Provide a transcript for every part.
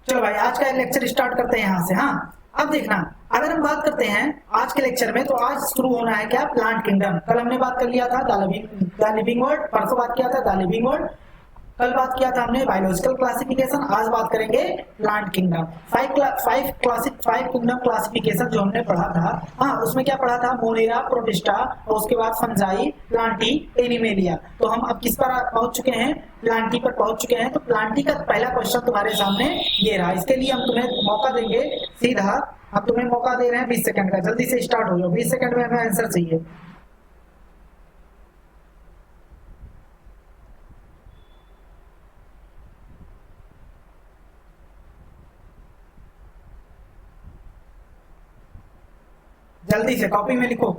चलो भाई आज का लेक्चर स्टार्ट करते हैं यहाँ से। हाँ, अब देखना, अगर हम बात करते हैं आज के लेक्चर में, तो आज शुरू होना है क्या, प्लांट किंगडम। कल हमने बात कर लिया था द लिविंग वर्ल्ड, परसों बात किया था द लिविंग वर्ल्ड, कल बात किया था हमने बायोलॉजिकल क्लासिफिकेशन, आज बात करेंगे plant kingdom. Five kingdom classification जो हमने पढ़ा था, हाँ उसमें क्या पढ़ा था, मोनेरा, प्रोटिस्टा, और उसके बाद फंजाई, प्लांटी, एनिमेलिया। तो हम अब किस पर पहुंच चुके हैं, प्लांटी पर पहुंच चुके हैं। तो प्लांटी का पहला क्वेश्चन तुम्हारे सामने ये रहा। इसके लिए हम तुम्हें मौका देंगे सीधा, हम तुम्हें मौका दे रहे हैं 20 सेकंड का, जल्दी से स्टार्ट हो जाओ, 20 सेकंड में हमें आंसर चाहिए। जल्दी से कॉपी में लिखो।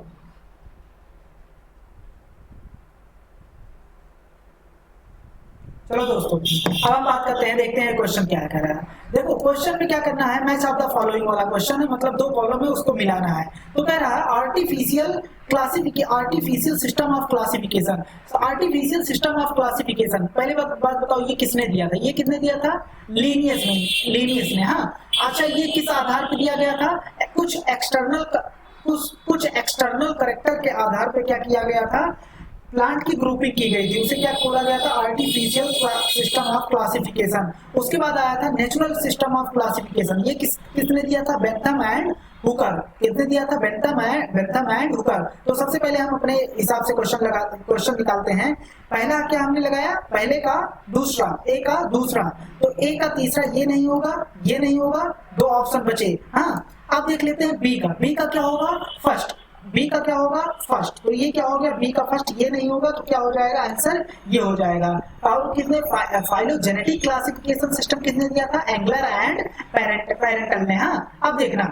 चलो दोस्तों, अब हम बात करते हैं, देखते हैं क्वेश्चन क्या कह रहा है। देखो क्वेश्चन में क्या करना है, मैच ऑफ द फॉलोइंग वाला क्वेश्चन है, मतलब दो कॉलम है उसको मिलाना है। तो कह रहा है artificial system of classification. Artificial system of classification, पहले बात बताओ ये किसने दिया था, ये किसने दिया था, लीनियस ने। हाँ अच्छा, ये किस आधार पर दिया गया था, कुछ एक्सटर्नल करेक्टर के आधार पे क्या किया गया था, प्लांट की ग्रुपिंग की गई थी, उसे क्या बोला गया था, आर्टिफिशियल सिस्टम ऑफ क्लासिफिकेशन। उसके बाद आया था नेचुरल सिस्टम ऑफ क्लासिफिकेशन, ये किसने दिया था, बेंथम एंड हुकर। किसने दिया था, बेंथम एंड हुकर। तो सबसे पहले हम अपने हिसाब से क्वेश्चन निकालते हैं। पहला क्या हमने लगाया, पहले का दूसरा, ए का दूसरा, तो ए का तीसरा ये नहीं होगा, ये नहीं होगा, दो ऑप्शन बचे। हाँ अब देख लेते हैं बी का क्या होगा, फर्स्ट, बी का क्या होगा, फर्स्ट। तो ये क्या हो गया, बी का फर्स्ट, ये नहीं होगा, तो क्या हो जाएगा आंसर, ये हो जाएगा। और किसने, फाइलोजेनेटिक क्लासिफिकेशन सिस्टम किसने दिया था, एंगलर एंड पेरेंटल ने। हाँ अब देखना,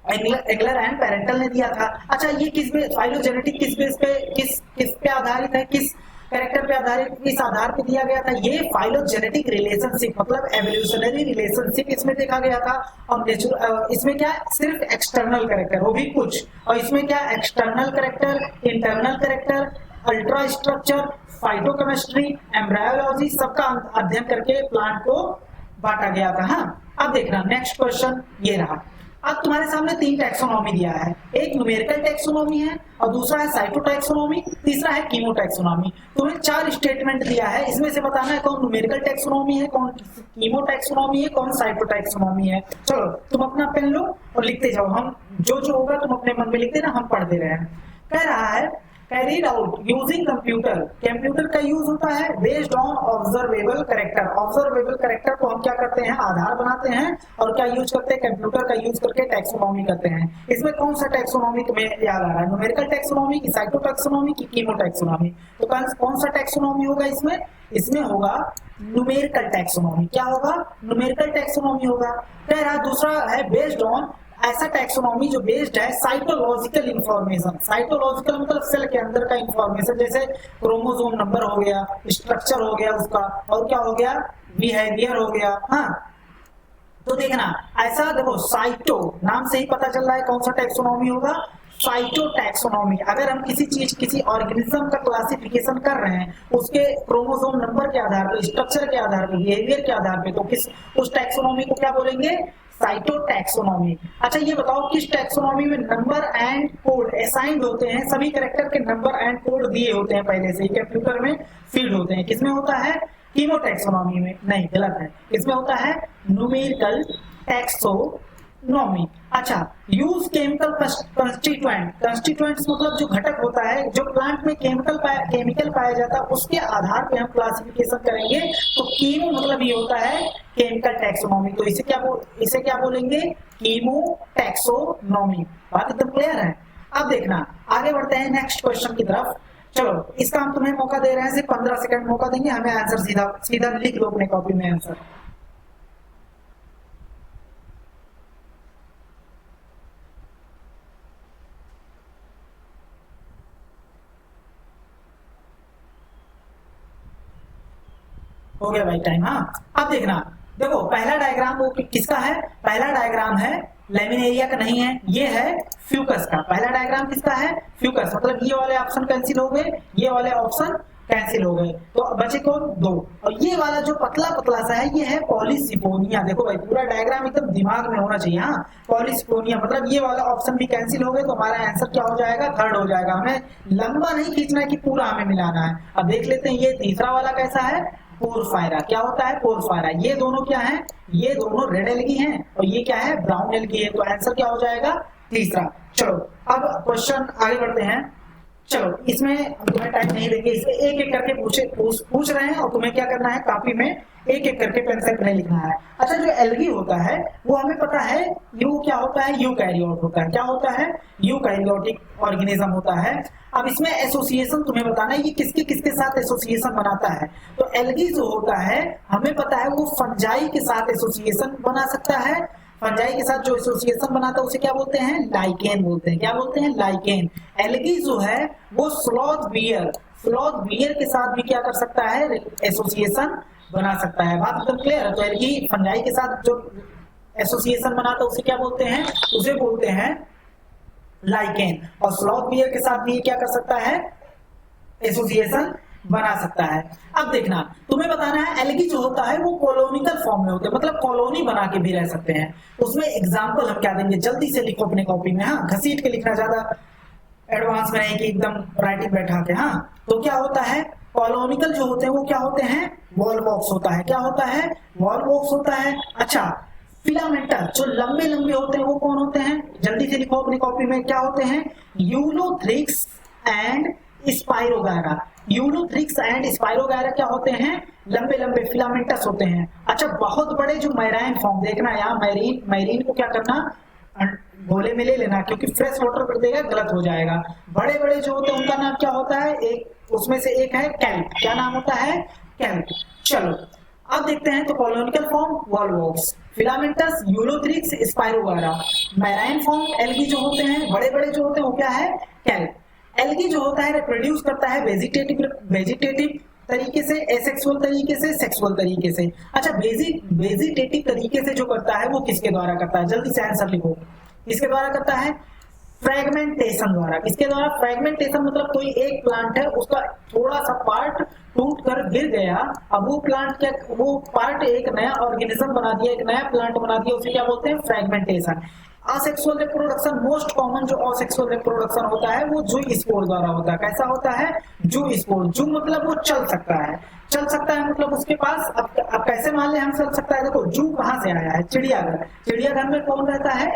एंगलर एंड पेरेंटल ने दिया था। अच्छा ये किस पे, फाइलोजेनेटिक किस बेस पे, किस पे आधारित है, किस कैरेक्टर पे आधारित, किस आधार पे दिया गया था, ये फाइलोजेनेटिक रिलेशनशिप, मतलब एवोल्यूशनरी रिलेशनशिप इसमें देखा गया था। और इसमें क्या, सिर्फ एक्सटर्नल कैरेक्टर, वो भी कुछ, और इसमें क्या, external character, internal character, ultra structure, phytochemistry, embryology, सबका अध्ययन करके प्लांट को बांटा गया था। हाँ अब देखना नेक्स्ट क्वेश्चन ये रहा। अब तुम्हारे सामने तीन टैक्सोनॉमी दिया है, एक न्यूमेरिकल टैक्सोनॉमी है, और दूसरा है साइटोटैक्सोनॉमी, तीसरा है कीमोटैक्सोनॉमी। तुम्हें चार स्टेटमेंट दिया है, इसमें से बताना है कौन न्यूमेरिकल टैक्सोनॉमी है, कौन कीमोटैक्सोनॉमी है, कौन साइटोटैक्सोनॉमी है। चलो तुम अपना पेन लो और लिखते जाओ, हम जो होगा तुम अपने मन में लिख देना, हम पढ़ दे रहे हैं। कह रहा है कैरीड आउट यूजिंग कंप्यूटर का यूज होता है based on observable character. Observable character को हम क्या करते हैं, आधार बनाते हैं, और क्या यूज करते हैं, कंप्यूटर का यूज करके टैक्सोनॉमी करते हैं। इसमें कौन सा टैक्सोनॉमी तुम्हें याद आ रहा है, न्यूमेरिकल टैक्सोनॉमी की, साइटोटैक्सोनॉमी की, कीमोटैक्सोनॉमी। तो कौन सा टैक्सोनॉमी होगा इसमें, इसमें होगा न्यूमेरिकल टैक्सोनॉमी। क्या होगा, न्यूमेरिकल टैक्सोनॉमी होगा। कह रहा दूसरा है बेस्ड ऑन, ऐसा टैक्सोनॉमी जो बेस्ड है साइटोलॉजिकल इंफॉर्मेशन। साइटोलॉजिकल मतलब सेल के अंदर का इंफॉर्मेशन, जैसे क्रोमोसोम नंबर हो गया, स्ट्रक्चर हो गया उसका, और क्या हो गया, बिहेवियर हो गया। हाँ तो देखना ऐसा, देखो साइटो नाम से ही पता चल रहा है कौन सा टैक्सोनॉमी होगा, साइटोटैक्सोनॉमी। अगर हम किसी चीज, किसी ऑर्गेनिज्म का क्लासिफिकेशन कर रहे हैं, उसके क्रोमोसोम नंबर के आधार पर, स्ट्रक्चर के आधार पर, बिहेवियर के आधार पर, तो किस उस टैक्सोनॉमी को क्या बोलेंगे, साइटोटैक्सोनॉमी। अच्छा ये बताओ किस टैक्सोनॉमी में नंबर एंड कोड असाइंड होते हैं, सभी कैरेक्टर के नंबर एंड कोड दिए होते हैं पहले से ही, कंप्यूटर में फीड होते हैं। किसमें होता है, कीमोटैक्सोनॉमी में, नहीं गलत है, इसमें होता है न्यूमेरिकल टैक्सोनॉमी। अच्छा यूज केमिकल कंस्टिट्यूएंट्स मतलब जो घटक होता है, जो प्लांट में केमिकल पाया जाता है, उसके आधार पे हम क्लासिफिकेशन करेंगे। तो कीमो मतलब ये होता है केमिकल टैक्सोनॉमी, तो इसे क्या बोलेंगे, कीमो टैक्सोनॉमी। बात एकदम क्लियर है। अब देखना आगे बढ़ते हैं नेक्स्ट क्वेश्चन की तरफ। चलो इसका हम तुम्हें मौका दे रहे हैं, सिर्फ 15 सेकंड मौका देंगे, हमें आंसर सीधा लिख लो अपने कॉपी में आंसर। हो गया भाई टाइम। हाँ अब देखना, देखो पहला डायग्राम वो किसका है, पहला डायग्राम है लेमिनेरिया का नहीं है, ये है फ्यूकस का। पहला डायग्राम किसका है, फ्यूकस, मतलब ये वाले ऑप्शन कैंसिल हो गए, ये वाले ऑप्शन कैंसिल हो गए, तो बचे कौन? 2। और ये वाला जो पतला पतला सा है ये है पॉलीसिफोनिया। देखो भाई पूरा डायग्राम एकदम दिमाग में होना चाहिए। हाँ, पॉलीसिफोनिया मतलब ये वाला ऑप्शन भी कैंसिल हो गए, तो हमारा आंसर क्या हो जाएगा? 3rd हो जाएगा। हमें लंबा नहीं खींचना है कि पूरा हमें मिलाना है। अब देख लेते हैं ये तीसरा वाला कैसा है? पोरफायरा। क्या होता है? पोरफायरा। ये दोनों क्या है? ये दोनों रेड एल्गी हैं और ये क्या है? ब्राउन एल्गी है। तो आंसर क्या हो जाएगा? तीसरा। चलो अब क्वेश्चन आगे बढ़ते हैं। चलो इसमें तुम्हें टाइम नहीं देंगे, इसमें एक एक करके पूछ रहे हैं और तुम्हें क्या करना है? कॉपी में एक एक करके पेंसिल पे लिखना है। अच्छा, जो एल्गी होता है वो हमें पता है यू क्या होता है? यूकैरियोट होता है। क्या होता है? यूकैरियोटिक ऑर्गेनिज्म होता है। अब इसमें एसोसिएशन तुम्हें बताना है ये किसके किसके साथ एसोसिएशन बनाता है। तो एल्गी जो होता है हमें पता है वो फंजाई के साथ एसोसिएशन बना सकता है। फंजाई के साथ जो एसोसिएशन बनाता है उसे क्या बोलते हैं? लाइकेन बोलते हैं। क्या बोलते हैं? लाइकेन। एल्गी जो है वो स्लॉथ बियर के साथ भी क्या कर सकता है? एसोसिएशन बना सकता है। बात एकदम क्लियर है। तो एल्गी फंजाई के साथ जो एसोसिएशन बनाता है उसे क्या बोलते हैं? उसे बोलते हैं लाइकेन। और स्लॉथ बियर के साथ भी क्या कर सकता है? एसोसिएशन बना सकता है। अब देखना, तुम्हें बताना है एल्गी जो होता है वो कॉलोनिकल फॉर्म में होते हैं, मतलब कॉलोनी बना के भी रह सकते हैं। उसमें एग्जांपल हम क्या देंगे? जल्दी से लिखो अपने कॉपी में। हाँ, घसीट के लिखना, ज्यादा एडवांस में नहीं कि एकदम राइटिंग बैठा के। हाँ, तो क्या होता है? कॉलोनिकल जो होते हैं वो क्या होते हैं? वॉलवॉक्स होता है। क्या होता है? वॉलवॉक्स होता है। अच्छा, फिलामेंटस जो लंबे लंबे होते हैं वो कौन होते हैं? जल्दी से लिखो अपनी कॉपी में। क्या होते हैं? Ulothrix and spirogyra. Ulothrix and spirogyra क्या होते हैं? लंबे लंबे फिलामेंटस होते हैं। अच्छा, बहुत बड़े जो मैराइन फॉर्म, देखना यहाँ मैरीन को क्या करना? गोले में ले लेना, क्योंकि फ्रेश वाटर कर देगा गलत हो जाएगा। बड़े बड़े जो होते हैं उनका नाम क्या होता है? एक उसमें से एक है कैल्प। क्या नाम होता है? कैल्प। चलो अब देखते हैं। तो कॉलोनिकल form Volvox, filamentous, Ulothrix, spirogyra. Marine form algae जो होते हैं बड़े बड़े जो होते हैं वो क्या है? कैल्प। एल्गी जो होता है रिप्रोड्यूस करता है वेजिटेटिव तरीके से, एसेक्सुअल तरीके से, सेक्सुअल तरीके से। अच्छा, वेजिटेटिव तरीके से जो करता है वो किसके द्वारा करता है? जल्दी से आंसर लिखो। किसके द्वारा करता है? फ्रेगमेंटेशन द्वारा। किसके द्वारा? फ्रेगमेंटेशन मतलब कोई एक प्लांट है उसका थोड़ा सा पार्ट टूट कर गिर गया, अब वो प्लांट क्या, वो पार्ट एक नया ऑर्गेनिज्म बना दिया, एक नया प्लांट बना दिया, उसे क्या बोलते हैं? Fragmentation. Asexual reproduction, most common जो असेक्सुअल रिप्रोडक्शन होता है वो जू स्पोर द्वारा होता है। कैसा होता है? जू स्पोर। जू मतलब वो चल सकता है। चल सकता है मतलब उसके पास, अब कैसे मान ले हम चल सकता है? देखो जू कहाँ से आया है? चिड़ियाघर। चिड़ियाघर में कौन रहता है?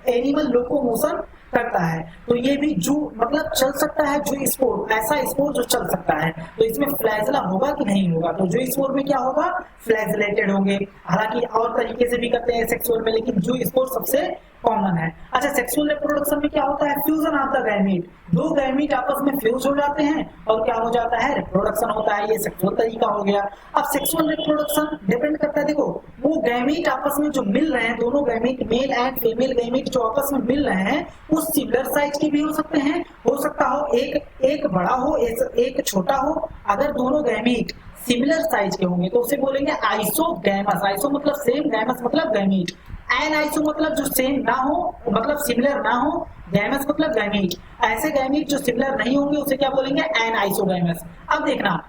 एनिमल लोकोमोशन करता है। तो ये भी जू मतलब चल सकता है। जू स्पोर, ऐसा स्पोर जो चल सकता है। तो इसमें फ्लैजला होगा कि नहीं होगा? तो जू स्पोर में क्या होगा? फ्लैजलेटेड होंगे। हालांकि और तरीके से भी करते हैं सेक्सुअल में, लेकिन जू स्पोर सबसे कॉमन है। अच्छा, सेक्सुअल रिप्रोडक्शन में क्या होता है? Fusion of the gamete. दो गैमीट आपस में फ्यूज हो जाते हैं और क्या हो जाता है? रिप्रोडक्शन होता है। ये सेक्सुअल तरीका हो गया। अब सेक्सुअल रिप्रोडक्शन डिपेंड करता है, देखो वो गैमीट आपस में जो मिल रहे हैं, दोनों gamete mail and female gamete जो आपस में मिल रहे हैं वो सिमिलर साइज के भी हो सकते हैं। हो सकता हो एक बड़ा हो, एक छोटा हो। अगर दोनों गैमीट सिमिलर साइज के होंगे तो उसे बोलेंगे आइसोगैमस। आइसो मतलब सेम, गैमस मतलब गैमीट। एन आइसो मतलब जो सेम ना हो, मतलब सिमिलर ना हो। गैमस मतलब गैमीट। ऐसे गैमीट जो सिमिलर नहीं होंगे उसे क्या बोलेंगे? An isogamous. अब देखना,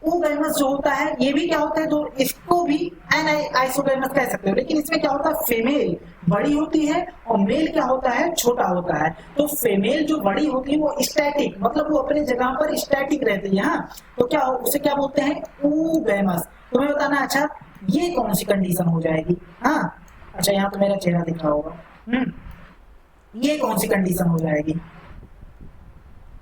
ऊगैमस जो होता है ये भी क्या होता है? तो इसको भी एन आइसोगैमस कह सकते हो, लेकिन इसमें क्या होता है? फीमेल बड़ी होती है और मेल क्या होता है? छोटा होता है। तो फीमेल जो बड़ी होती है वो स्टैटिक, मतलब वो अपने जगह पर स्टैटिक रहती है। हाँ, तो क्या उसे क्या बोलते हैं? ऊगैमस। तुम्हें बताना। अच्छा, ये कौन सी कंडीशन हो जाएगी? हाँ, अच्छा यहाँ तो मेरा चेहरा दिख रहा होगा। ये कौन सी कंडीशन हो जाएगी?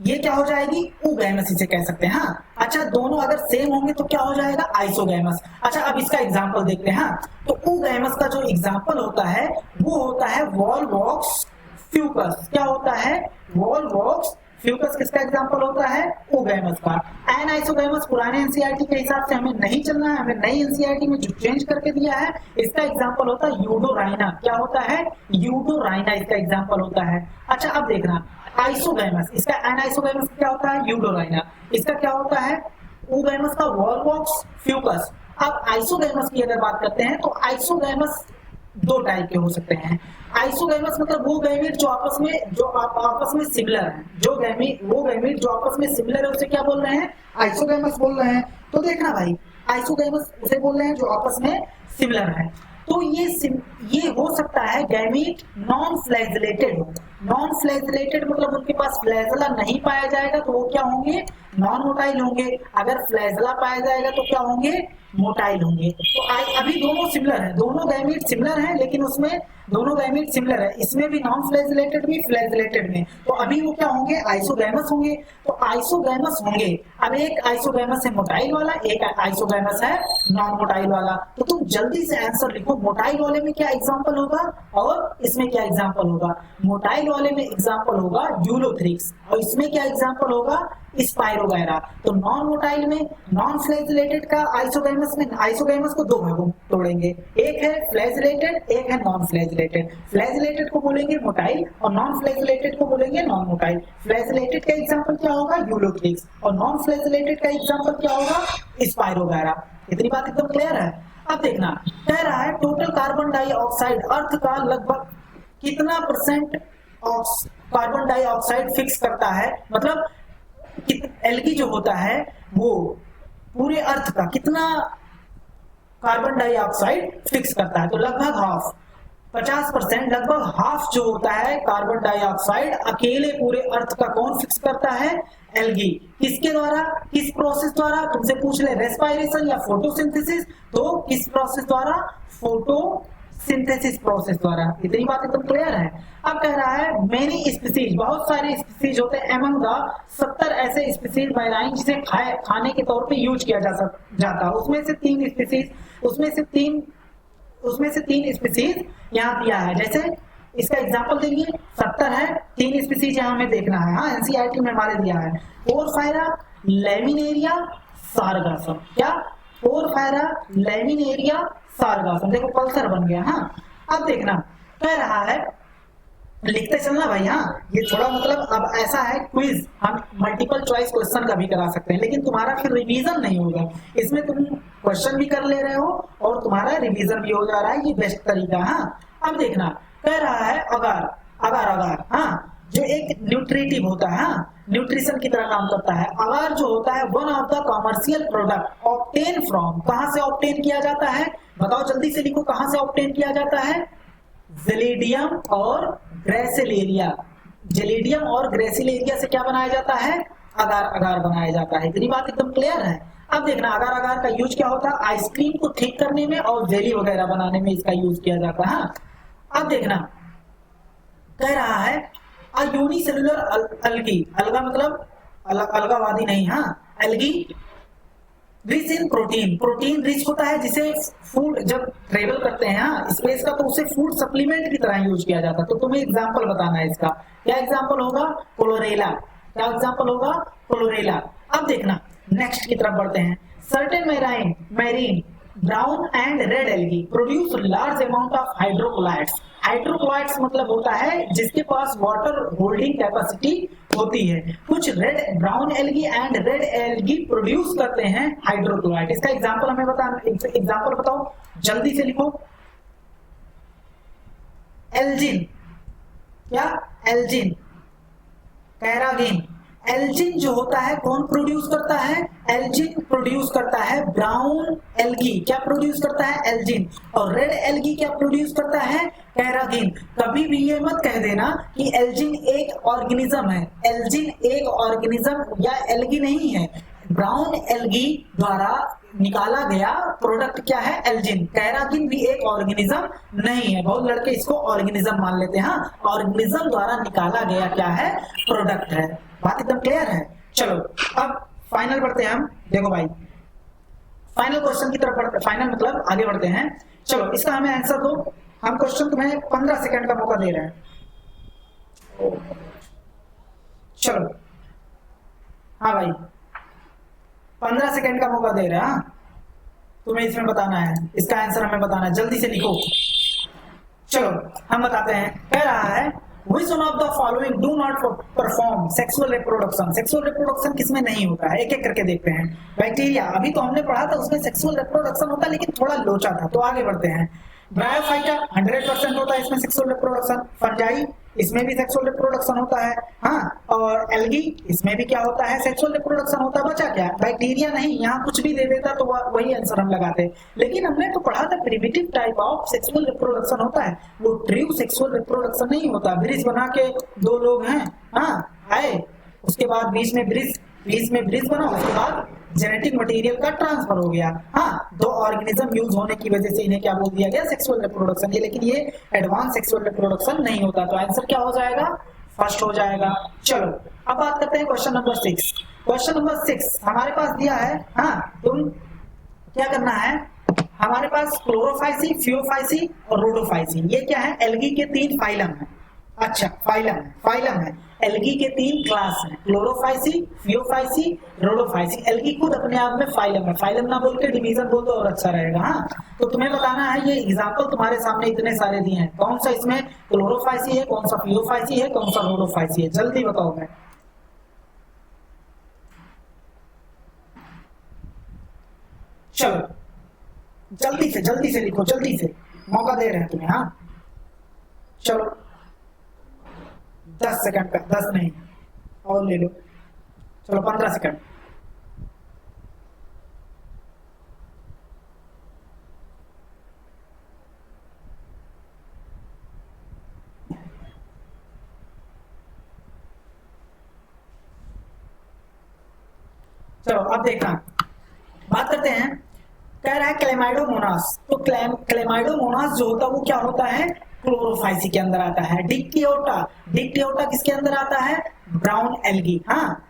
ये क्या हो जाएगी? ऊगैमस इसे कह सकते हैं। हाँ, अच्छा दोनों अगर सेम होंगे तो क्या हो जाएगा? आइसोगैमस। अच्छा, अब इसका एग्जांपल देखते हैं। हाँ, तो ऊगैमस का जो एग्जांपल होता है वो होता है वॉलवॉक्स फ्यूकस। क्या होता है? वॉलवॉक्स फ्यूकस किसका एग्जांपल होता है? ऊगैमस का। एन आइसोगैमस पुराने एनसीईआरटी के हिसाब से हमें नहीं चलना है, हमें नई एनसीईआरटी में जो चेंज करके दिया है इसका एग्जांपल होता है यूडोराइना। क्या होता है? यूडोराइना इसका एग्जांपल होता है। अच्छा, अब देखना आइसोगैमस, इसका एन आइसोगैमस क्या होता है? यूडोराइना। इसका क्या होता है? ऊगैमस का वॉलवॉक्स फ्यूकस। अब आइसोगैमस की अगर बात करते हैं तो आइसोगैमस दो टाइप के हो सकते हैं। आइसोगैमस मतलब वो गैमीट जो आपस में सिमिलर है, वो गैमीट जो आपस में सिमिलर है उसे क्या बोल रहे हैं? आइसोगैमस बोल रहे हैं। तो देखना भाई, आइसोगैमस उसे बोल रहे हैं जो आपस में सिमिलर है। तो ये हो सकता है गैमीट नॉन फ्लैजेलेटेड हो। नॉन फ्लैजेलेटेड मतलब उनके पास फ्लैजेला नहीं पाया जाएगा तो वो क्या होंगे? नॉन मोटाइल होंगे। अगर फ्लैजेला पाया जाएगा तो क्या होंगे? मोटाइल होंगे। तो अभी दोनों सिमिलर हैं, दोनों गैमीट सिमिलर हैं, लेकिन उसमें दोनों गैमीट सिमिलर है, इसमें भी नॉन फ्लैजेलेटेड भी फ्लैजेलेटेड में, तो अभी वो क्या होंगे? आइसोगैमस होंगे। तो आइसोगैमस होंगे। अब एक आइसोगैमस है मोटाइल वाला, एक आइसोगैमस है नॉन मोटाइल वाला। तो तुम जल्दी से आंसर लिखो, मोटाइल वाले में क्या एग्जांपल होगा और इसमें क्या एग्जांपल होगा? मोटाइल वाले में एग्जांपल होगा यूलोथ्रिक्स और इसमें क्या एग्जांपल होगा? स्पाइरोगैरा। तो नॉन मोटाइल में नॉन फ्लैजेलेटेड का आइसोगैमस में आइसोगैमस को दो भागों में तोड़ेंगे, एक है फ्लैजेलेटेड, एक है नॉन फ्लैजेलेटेड। फ्लैजेलेटेड को बोलेंगे मोटाइल और नॉन फ्लैजेलेटेड को बोलेंगे नॉन मोटाइल। फ्लैजेलेटेड का एग्जांपल क्या होगा? यूलोथ्रिक्स और नॉन फ्लैजेलेटेड का एग्जांपल क्या होगा? स्पाइरोगैरा। इतनी बात एकदम क्लियर है। अब देखना, कह रहा है टोटल कार्बन डाइऑक्साइड अर्थ का लगभग कितना परसेंट कार्बन डाइऑक्साइड फिक्स करता है, मतलब एल्गी जो होता है वो पूरे अर्थ का कितना कार्बन डाइऑक्साइड फिक्स करता है? तो लगभग हाफ, 50%, लगभग हाफ जो होता है कार्बन डाइऑक्साइड अकेले पूरे अर्थ का कौन फिक्स करता है? एल्गी। किसके द्वारा, किस प्रोसेस द्वारा? तुमसे पूछ ले रेस्पिरेशन या फोटोसिंथेसिस, तो किस प्रोसेस द्वारा? फोटोसिंथेसिस प्रोसेस द्वारा। इतनी बात एकदम क्लियर है। अब कह रहा है मेनी स्पीसीज, बहुत सारे स्पीसीज होते हैं, एमंग द 70 ऐसे स्पीसीज मैराइन जिसे खाने के तौर पे यूज किया जाता, उसमें से तीन स्पीसीज यहाँ दिया है। जैसे इसका एग्जांपल देंगे, 70 है, 3 स्पीसीज यहाँ हमें देखना है। हाँ, एनसीईआरटी में हमारे दिया है पोरफायरा, लैमिनेरिया, सारगासम। क्या? Porphyra, Laminaria, Sargassum. देखो पल्सर बन गया। हाँ, अब देखना, कह रहा है लिखते चलना भाई। हाँ, ये थोड़ा मतलब अब ऐसा है क्विज, हम मल्टीपल चॉइस क्वेश्चन का भी करा सकते हैं, लेकिन तुम्हारा फिर रिवीजन नहीं होगा। इसमें तुम क्वेश्चन भी कर ले रहे हो और तुम्हारा रिवीजन भी हो जा रहा है, ये बेस्ट तरीका। हाँ, अब देखना, कह रहा है अगार। हाँ, जो एक न्यूट्रिटिव होता है, हाँ, न्यूट्रिशन की तरह काम करता है। अगार जो होता है one of the commercial product obtain from, कहां से ऑब्टेन किया जाता है? बताओ जल्दी से लिखो, कहां से ऑब्टेन किया जाता है? जेलिडियम और ग्रेसिलेरिया। जेलिडियम और ग्रेसिलेरिया से क्या बनाया जाता है? अगार बनाया जाता है। इतनी बात एकदम क्लियर है। अब देखना, अगार का यूज क्या होता है? आइसक्रीम को ठीक करने में और जेली वगैरह बनाने में इसका यूज किया जाता है। हाँ, अब देखना, कह रहा है यूनिसेलुलर अल्गी, अलगा मतलब अलगावादी नहीं, हाँ, algae rich in protein, protein rich होता है जिसे फूड जब ट्रेवल करते हैं हाँ स्पेस का, तो उसे फूड सप्लीमेंट की तरह यूज किया जाता है। तो तुम्हें एग्जांपल बताना है इसका। क्या एग्जांपल होगा? क्लोरेला। क्या एग्जांपल होगा? क्लोरेला। अब देखना, नेक्स्ट की तरफ बढ़ते हैं। Certain marine brown and red algae produce large amount of hydrochlorides. Hydrochlorides मतलब होता है जिसके पास वाटर होल्डिंग कैपेसिटी होती है। कुछ brown algae and red algae produce करते हैं हाइड्रोक्लोराइड। इसका एग्जांपल हमें एग्जांपल बताओ, जल्दी से लिखो। एल्जिन। क्या? Elgin, carrageen. एल्जिन जो होता है कौन प्रोड्यूस करता है? एल्जिन प्रोड्यूस करता है ब्राउन एल्गी। क्या प्रोड्यूस करता है? एल्जिन। और रेड एल्गी क्या प्रोड्यूस करता है? कैरागिन। कभी भी ये मत कह देना कि एल्जिन एक ऑर्गेनिज्म है। एल्जिन एक ऑर्गेनिज्म या एल्गी नहीं है। ब्राउन एल्गी द्वारा निकाला गया प्रोडक्ट क्या है? एल्जिन। कैरागिन भी एक ऑर्गेनिज्म नहीं है। बहुत लड़के इसको ऑर्गेनिज्म मान लेते हैं। हाँ, ऑर्गेनिज्म द्वारा निकाला गया क्या है? प्रोडक्ट है। बात एकदम क्लियर है। चलो अब फाइनल बढ़ते हैं हम। देखो भाई, फाइनल क्वेश्चन की तरफ बढ़ते, फाइनल मतलब आगे बढ़ते हैं। चलो इसका हमें आंसर दो। हम क्वेश्चन तुम्हें 15 सेकंड का मौका दे रहे हैं। चलो हाँ भाई, 15 सेकंड का मौका दे रहे हैं। हाँ, तुम्हें इसमें बताना है, इसका आंसर हमें बताना है, जल्दी से लिखो। चलो हम बताते हैं। कह रहा है Which one of the following do not perform sexual reproduction? Sexual reproduction किसमें नहीं होता है? एक एक करके देखते हैं। बैक्टीरिया, अभी तो हमने पढ़ा था उसमें सेक्सुअल रिप्रोडक्शन होता है लेकिन थोड़ा लोचा था। तो आगे बढ़ते हैं। ब्रायोफाइटा 100% होता है इसमें सेक्सुअल रिप्रोडक्शन। फंजाई इसमें भी सेक्सुअल रिप्रोडक्शन होता है, हाँ। और एल्गी इसमें भी क्या होता है, सेक्सुअल रिप्रोडक्शन होता है। बचा क्या, बैक्टीरिया नहीं, यहाँ कुछ भी दे देता तो वही आंसर हम लगाते। लेकिन हमने तो पढ़ा था primitive type of sexual reproduction होता है, वो ट्रू सेक्सुअल रिप्रोडक्शन नहीं होता। ब्रिज बना के दो लोग हैं, हाँ, आए, उसके बाद बीच में ब्रिज बना, उसके बाद जेनेटिक मटेरियल का ट्रांसफर हो गया, हाँ, दो ऑर्गेनिज्म यूज होने की वजह से इन्हें क्या बोल दिया गया, सेक्सुअल रिप्रोडक्शन। ये लेकिन ये एडवांस सेक्सुअल रिप्रोडक्शन नहीं होता, तो आंसर क्या हो जाएगा, फर्स्ट हो जाएगा। चलो अब बात करते हैं क्वेश्चन नंबर 6। क्वेश्चन नंबर 6 हमारे पास दिया है, हाँ, तुम क्या करना है, हमारे पास क्लोरोफाइसी, फियोफाइसी और रोडोफाइसी, ये क्या है, एल्गी के 3 फाइलम है। अच्छा, फाइलम है, एल्गी के 3 क्लास हैं, क्लोरोफाइसी, फियोफाइसी, रोडोफाइसी। एल्गी खुद अपने आप में फाइलम है, फाइलम ना बोल के डिवीजन बोल दो और अच्छा रहेगा, हाँ। तो तुम्हें बताना है, ये एग्जांपल तुम्हारे सामने इतने सारे दिए हैं, कौन सा इसमें क्लोरोफाइसी है, कौन सा फियोफाइसी है, कौन सा रोडोफाइसी है, जल्दी बताओ। मैं चलो जल्दी से लिखो, जल्दी से, मौका दे रहे हैं तुम्हें, हाँ। चलो 10 सेकंड का, 10 नहीं और ले लो, चलो 15 सेकंड। चलो अब देखना, बात करते हैं, कह रहा है क्लेमाइडोमोनास। तो क्लेमाइडोमोनास जो होता है वो क्या होता है, क्लोरोफाइसी के अंदर आता है। डिक्टियोटा किसके अंदर आता है, ब्राउन एल्गी, हाँ,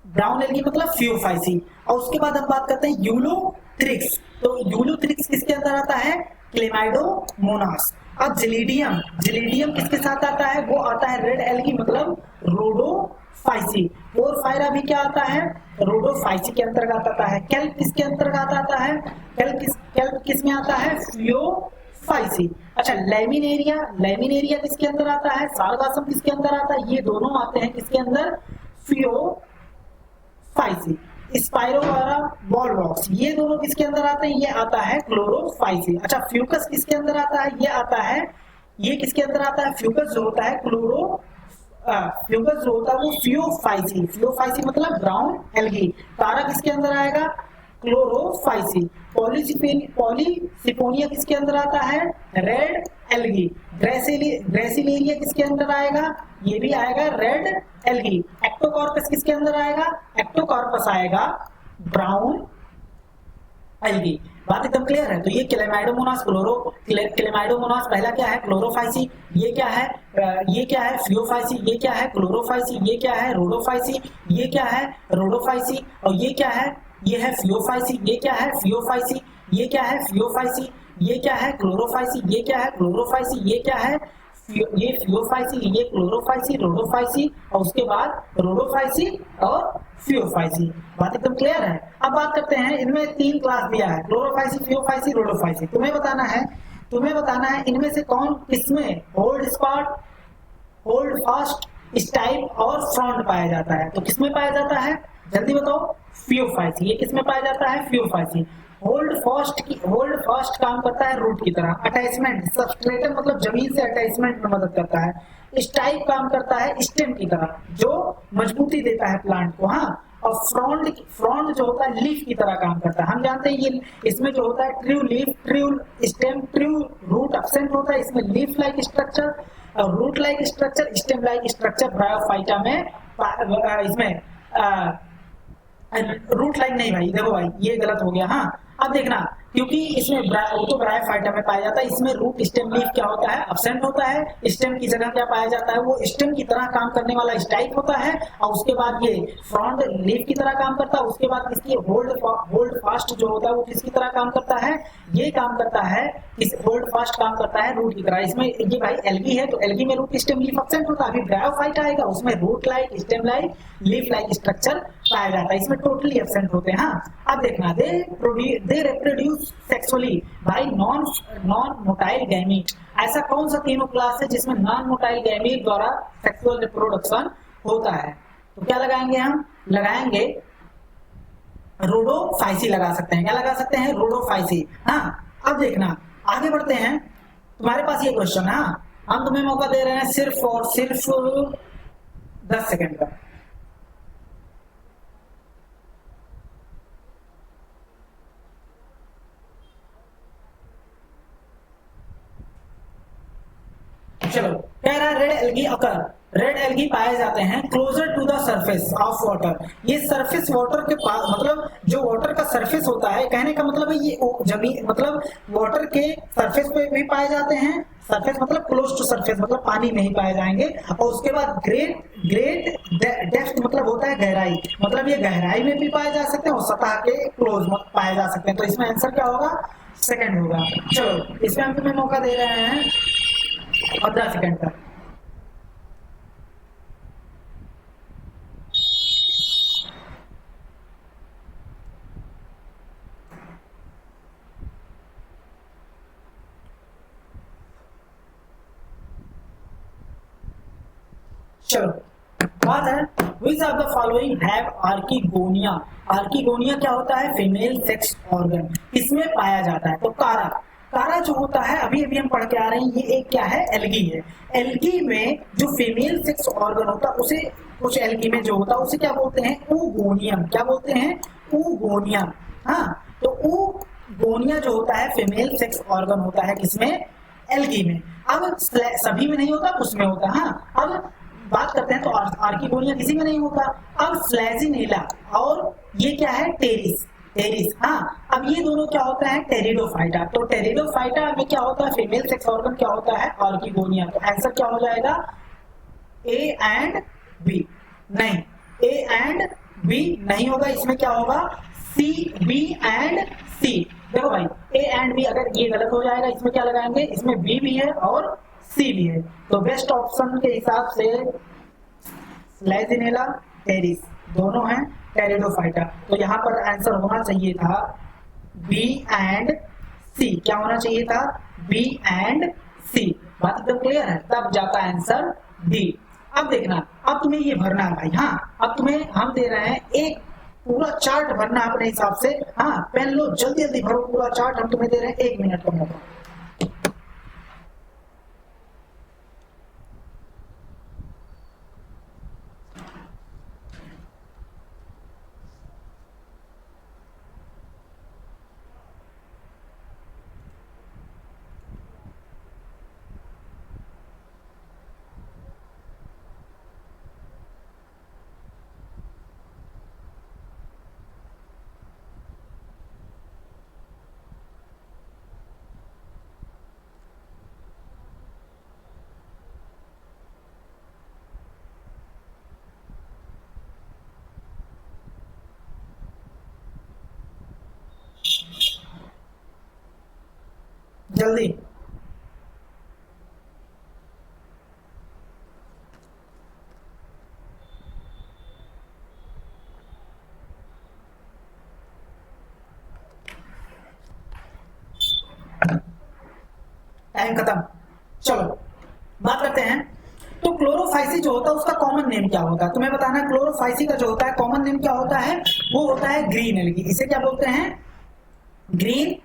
ब्राउन एल्गी मतलब फियोफाइसी। और उसके बाद हम बात करते हैं यूलोथ्रिक्स। तो यूलोथ्रिक्स किसके अंदर आता है, क्लेमाइडोमोनास। अब जिलीडियम किसके साथ आता है, वो आता है रेड एल्गी मतलब रोडोफाइसी। पोरफायरा भी क्या आता है, रोडोफाइसी के अंतर्गत आता है। केल्प किसके अंतर्गत आता है, केल्प किस में आता है, फियोफाइसी। अच्छा, लेमिनेरिया किसके अंदर आता है, सारगासम किसके अंदर आता है, ये दोनों आते हैं किसके अंदर, फियोफाइसी। स्पाइरोगारा, बॉलवॉक्स, ये दोनों किसके अंदर आते हैं, ये आता है क्लोरोफाइसी। अच्छा, फ्यूकस किसके अंदर आता है, ये आता है, ये किसके अंदर आता है, फ्यूकस जो होता है फ्यूकस जो होता है वो फियोफाइसी मतलब ब्राउन एल्गी। तारा किसके अंदर आएगा, क्लोरोफाइसी। पॉलीसिपोनिया किसके अंदर आता है, रेड एल्गी। ग्रेसिलेरिया किसके अंदर आएगा, ये भी आएगा रेड एल्गी। एक्टोकॉर्पस किसके अंदर आएगा, एक्टोकॉर्पस आएगा ब्राउन एल्गी। बात एकदम क्लियर है। तो ये क्लेमाइडोमोनास पहला क्या है, क्लोरोफाइसी, ये क्या है फियोफाइसी, ये क्या है क्लोरोफाइसी, ये क्या है रोडोफाइसी, ये क्या है रोडोफाइसी, और ये क्या है, ये है फियोफाइसी, ये क्या है फियोफाइसी, ये क्या है फियोफाइसी, ये क्या है क्लोरोफाइसी, ये क्या है क्लोरोफाइसी, ये क्या है ये फियोफाइसी, ये क्लोरोफाइसी, रोडोफाइसी, और उसके बाद रोडोफाइसी और फियोफाइसी। बात एकदम क्लियर है। अब बात करते हैं, इनमें 3 क्लास दिया है, क्लोरोफाइसी, फियोफाइसी, रोडोफाइसी। तुम्हें बताना है इनमें से कौन किसमें hold spot, hold fast, stipe और फ्रॉन्ट पाया जाता है। तो किसमें पाया जाता है, जल्दी बताओ, फियोफाइसी। ये किसमें पाया जाता है, फियोफाइसी। होल्ड फास्ट काम करता है रूट की तरह, अटैचमेंट, सबस्ट्रेटम मतलब जमीन से अटैचमेंट में मदद करता है। स्टाइप काम करता है स्टेम की तरह, जो मजबूती देता है प्लांट को, हाँ। और फ्रॉन्ट जो होता है लीफ की तरह काम करता है। हम जानते हैं ये इसमें जो होता है true leaf, true stem, true root absent होता है, इसमें leaf like structure, root like structure, stem like structure Bryophyta में, इसमें रूट लाइन नहीं भाई, देखो भाई ये गलत हो गया, हाँ। अब देखना, क्योंकि इसमें तो ब्रायोफाइटा में पाया जाता है, इसमें रूट स्टेम लीफ क्या होता है, एब्सेंट होता है। स्टेम की जगह क्या पाया जाता है, वो स्टेम की तरह काम करने वाला स्टाइक होता है, और उसके बाद ये फ्रंट लीफ की तरह काम करता है। उसके बाद इसकी होल्ड फास्ट जो होता है वो किसकी तरह काम करता है, ये काम करता है, इस होल्ड फास्ट काम करता है रूट की तरह। इसमें ये भाई एल्गी है, तो एल्गी में रूट स्टेम लीफ एब्सेंट होता है। अभी ब्रायोफाइटा आएगा, उसमें root like, stem like, leaf like structure पाया जाता है, इसमें टोटली एब्सेंट होते हैं, हाँ। अब देखना, they reproduce sexually bye non motile gamete. ऐसा कौन सा तीनों क्लास है जिसमें नॉन मोटाइल गैमीट द्वारा सेक्सुअल रिप्रोडक्शन होता है। तो क्या लगाएंगे, हम लगाएंगे रोडोफाइसी लगा सकते हैं। क्या लगा सकते हैं, रोडोफाइसी, हाँ। अब देखना, आगे बढ़ते हैं। तुम्हारे पास ये क्वेश्चन है, हाँ, हम तुम्हें मौका दे रहे हैं सिर्फ और सिर्फ 10 सेकंड का। चलो, कह रहा है red algae occur, red algae पाए जाते हैं closer to the surface of water. ये सरफेस वाटर के पास, मतलब जो वाटर का सरफेस होता है, कहने का मतलब है ये जमीन, मतलब वाटर के सरफेस पे भी पाए जाते हैं। सरफेस मतलब क्लोज टू सरफेस, मतलब पानी में ही पाए जाएंगे। और उसके बाद ग्रेट डेप्थ मतलब होता है गहराई, मतलब ये गहराई में भी पाए जा सकते हैं और सतह के क्लोज पाए जा सकते हैं। तो इसमें आंसर क्या होगा? सेकंड होगा। चलो, इसमें हम तुम्हें मौका दे रहे हैं 15 सेकंड का। चलो, बात है which of the following have archegonia. Archegonia क्या होता है? फीमेल सेक्स ऑर्गन, इसमें पाया जाता है। तो कारा जो होता है, अभी अभी हम पढ़ के आ रहे हैं, ये एक क्या है? एल्गी है। एल्गी में जो फीमेल सेक्स ऑर्गन होता है उसे, कुछ एल्गी में जो होता है उसे क्या बोलते हैं? ऊगोनियम। क्या बोलते हैं? ऊगोनियम। हाँ, तो ऊगोनिया जो होता है फीमेल सेक्स ऑर्गन होता है किसमें? एल्गी में। अब सभी में नहीं होता, उसमें होता है। हाँ, अब बात करते हैं तो आर्किगोनिया किसी में नहीं होता। अब फ्लैजिनेला और ये क्या है? टेरिस। हाँ, अब ये दोनों क्या होता है? टेरिडोफाइटा। तो टेरिडोफाइटा में क्या होता है? फीमेल सेक्स ऑर्गन क्या होता है? आर्किगोनिया। तो आंसर क्या हो जाएगा? A and B. नहीं, ए एंड बी नहीं होगा, इसमें क्या होगा? C, B and C. देखो भाई, ए एंड बी अगर ये गलत हो जाएगा, इसमें क्या लगाएंगे? इसमें बी भी है और सी भी है। तो बेस्ट ऑप्शन के हिसाब से फ्लैजिनेला, टेरिस दोनों हैं टेरिडोफाइटा। तो यहाँ पर आंसर होना चाहिए था बी एंड सी। क्या होना चाहिए था? बी एंड सी। बात एकदम क्लियर है? तब जाता आंसर डी। अब देखना, अब तुम्हें ये भरना है भाई। हाँ, अब तुम्हें हम दे रहे हैं एक पूरा चार्ट भरना अपने हिसाब से। हाँ, पेन लो, जल्दी जल्दी भरो पूरा चार्ट। हम तुम्हें दे रहे हैं 1 मिनट का मौका। जल्दी। टाइम खत्म। चलो, बात करते हैं। तो क्लोरोफाइसी जो होता है उसका कॉमन नेम क्या होता है? तुम्हें बताना है। क्लोरोफाइसी का जो होता है कॉमन नेम क्या होता है? वो होता है ग्रीन एल्गी। इसे क्या बोलते हैं? ग्रीन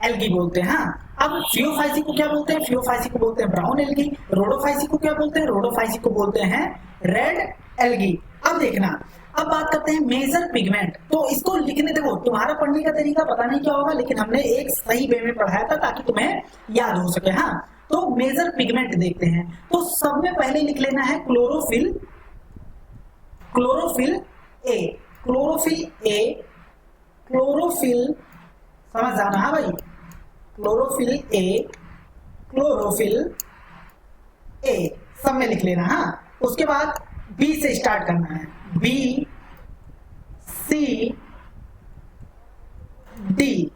एल्गी बोलते हैं। हाँ, अब फियोफाइसी को क्या बोलते हैं? फियोफाइसी को बोलते हैं ब्राउन एल्गी। रोडोफाइसी को क्या बोलते हैं? रोडोफाइसी को बोलते हैं रेड एल्गी। अब देखना, अब बात करते हैं मेजर पिगमेंट। तो इसको लिखने, देखो तुम्हारा पढ़ने का तरीका पता नहीं क्या होगा, लेकिन हमने एक सही वे में पढ़ाया था ताकि तुम्हें याद हो सके। हाँ, तो मेजर पिगमेंट देखते हैं। तो सब में पहले लिख लेना है chlorophyll. Chlorophyll A, chlorophyll A, chlorophyll, समझ जाना है भाई। क्लोरोफिल ए, क्लोरोफिल ए, सब में लिख लेना। हाँ, उसके बाद बी से स्टार्ट करना है। बी, सी, डी,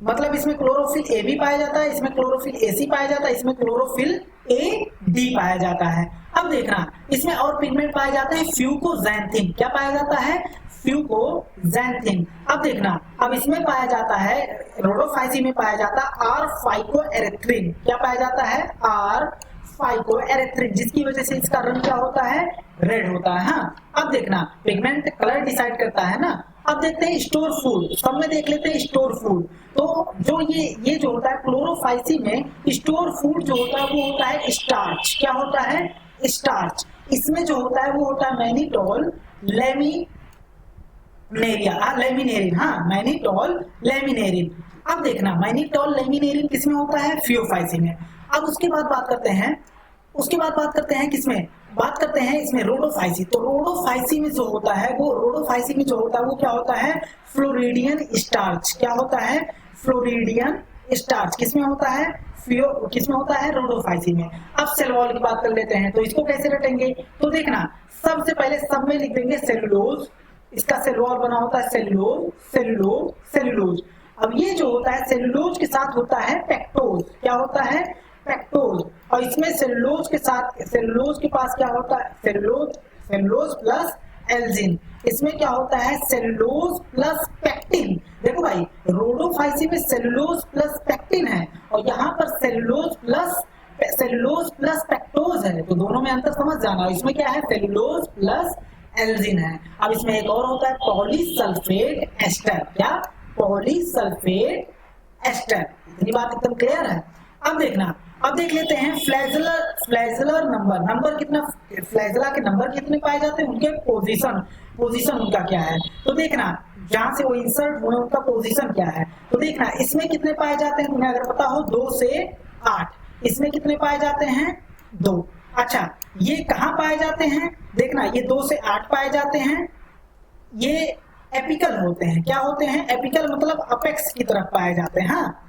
मतलब इसमें क्लोरोफिल ए भी पाया जाता है, इसमें क्लोरोफिल ए सी पाया जाता है, इसमें क्लोरोफिल ए डी पाया जाता है। अब देखना, इसमें और पिगमेंट पाए जाते हैं फ्यूकोजैंथिन। क्या पाया जाता है? फ्यूकोजैंथिन। अब देखना, अब इसमें पाया जाता है, रोडोफाइसी में पाया जाता है आर फाइकोएरिथ्रिन। क्या पाया जाता है? आर फाइकोएरिथ्रिन, जिसकी वजह से इसका रंग क्या होता है? रेड होता है। हाँ, अब देखना, पिगमेंट कलर डिसाइड करता है ना। अब देखते हैं स्टोर फूड, सब में देख लेते हैं स्टोर फूड। तो जो ये जो होता है क्लोरोफाइसी में स्टोर फूड जो होता है वो होता है स्टार्च। क्या होता है? स्टार्च। इसमें जो होता है वो होता है मैनिटोल लेमिनेरिन। हाँ, मैनिटोल लेमिनेरिन। अब देखना मैनिटोल लेमिनेरिन किसमें होता है? फियोफाइसी में। अब उसके बाद बात करते हैं किसमें? बात करते हैं इसमें रोडोफाइसी। तो रोडोफाइसी में जो होता है वो क्या होता है? Floridean starch. क्या होता है? Floridean starch. किसमें होता है? किसमें होता है? रोडोफाइसी में। अब सेल वॉल की बात कर लेते हैं, तो इसको कैसे रटेंगे? तो देखना, सबसे पहले सब में लिख देंगे सेलुलोज। इसका सेल वॉल बना होता है सेलुलोज। अब ये जो होता है सेलुलोज के साथ होता है पेक्टोज। क्या होता है? पेक्टोज। और इसमें सेलुलोज के पास क्या होता है? Cellulose plus Elgin. इसमें क्या होता है? Cellulose plus pectin. देखो भाई, रोडोफाइसी में सेलुलोज प्लस पेक्टिन है और यहाँ पर सेलुलोज प्लस पेक्टोज है, तो दोनों में अंतर समझ जाना। इसमें क्या है? सेलुलोज प्लस एल्जिन है। अब इसमें एक और होता है पॉलीसल्फेट एस्टर। क्या? Polysulphate ester. इतनी बात एकदम क्लियर है। अब देखना, अब देख लेते हैं फ्लैजलर नंबर कितना, फ्लैजला के नंबर कितने पाए जाते हैं, उनके पोजीशन उनका क्या है। तो देखना, जहां से वो इंसर्ट हुए उनका पोजीशन क्या है। तो देखना, इसमें कितने पाए जाते हैं, तुम्हें अगर पता हो 2 से 8। इसमें कितने पाए जाते हैं? 2। अच्छा, ये कहाँ पाए जाते हैं? देखना, ये 2 से 8 पाए जाते हैं। ये एपिकल होते हैं। क्या होते हैं? एपिकल मतलब अपेक्स की तरफ पाए जाते हैं। हाँ,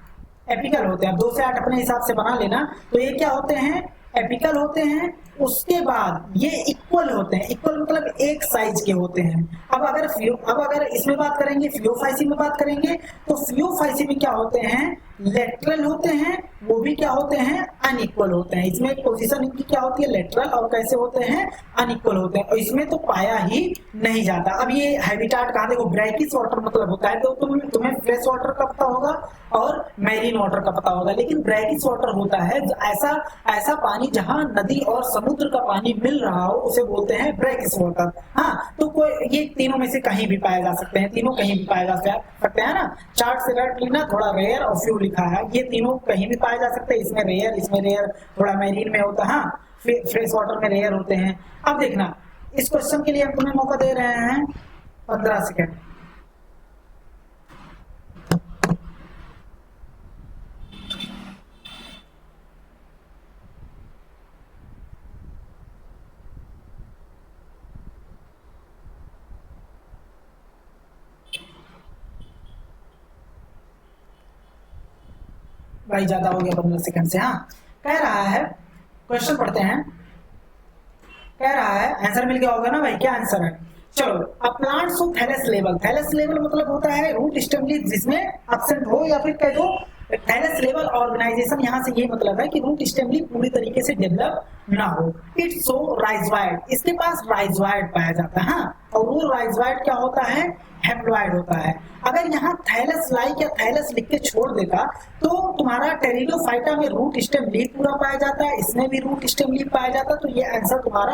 एपिकल होते हैं। 2 से 8 अपने हिसाब से बना लेना। तो ये क्या होते हैं? एपिकल होते हैं। उसके बाद ये इक्वल होते हैं। इक्वल मतलब एक साइज के होते हैं। अब अगर इसमें बात करेंगे, फियोफाइसी में बात करेंगे, तो फियोफाइसी में क्या होते हैं? लेटरल होते हैं। वो भी क्या होते हैं? अनइक्वल होते हैं। इसमें पोजीशन इनकी क्या होती है? लेटरल। और कैसे होते हैं? अनइक्वल होते हैं। और इसमें तो पाया ही नहीं जाता। अब ये हैबिटाट कहाँ? देखो, ब्रैकिश वाटर मतलब होता है, तो तुम्हें फ्रेश वाटर का पता होगा और मैरीन वाटर का पता होगा, लेकिन ब्रैकिश वाटर होता है ऐसा पानी जहां नदी और समुद्र का पानी मिल रहा हो, उसे बोलते हैं ब्रैकिश वाटर। हाँ, तो ये तीनों में से कहीं भी पाए जा सकते हैं। तीनों कहीं भी पाए जा सकते हैं ना। चार्ट से रट लेना, थोड़ा रेयर और फ्यू लिखा है, ये तीनों कहीं भी पाए जा सकते हैं। इसमें रेयर, थोड़ा मैरीन में होता है। हाँ, फ्रेश वाटर में रेयर होते हैं। अब देखना, इस क्वेश्चन के लिए हम तुम्हें मौका दे रहे हैं 15 सेकेंड। भाई ज्यादा हो गया 15 सेकंड से। हाँ, कह रहा है, क्वेश्चन पढ़ते हैं। कह रहा है, आंसर मिल गया होगा ना भाई? क्या आंसर है? चलो, अब प्लांट्स ऑफ थैलेस लेवल मतलब होता है रूट स्टेम लीफ जिसमें एब्सेंट हो, या फिर कह दो थैलेस लेवल ऑर्गेनाइजेशन। यहाँ से ये मतलब है कि रूट स्टेम लीफ पूरी तरीके से डेवलप ना हो। इट्स सो राइजवाइड, इसके पास राइजवाइड पाया जाता है। हाँ, और वो राइजवाइड क्या होता है? हैप्लॉइड होता है। अगर यहाँ थैलस लाइक या थैलस लिख के छोड़ देता तो तुम्हारा टेरिडोफाइटा में रूट स्टेम लीफ पूरा पाया जाता है, इसमें भी रूट स्टेम लीफ पाया जाता है, तो ये आंसर तुम्हारा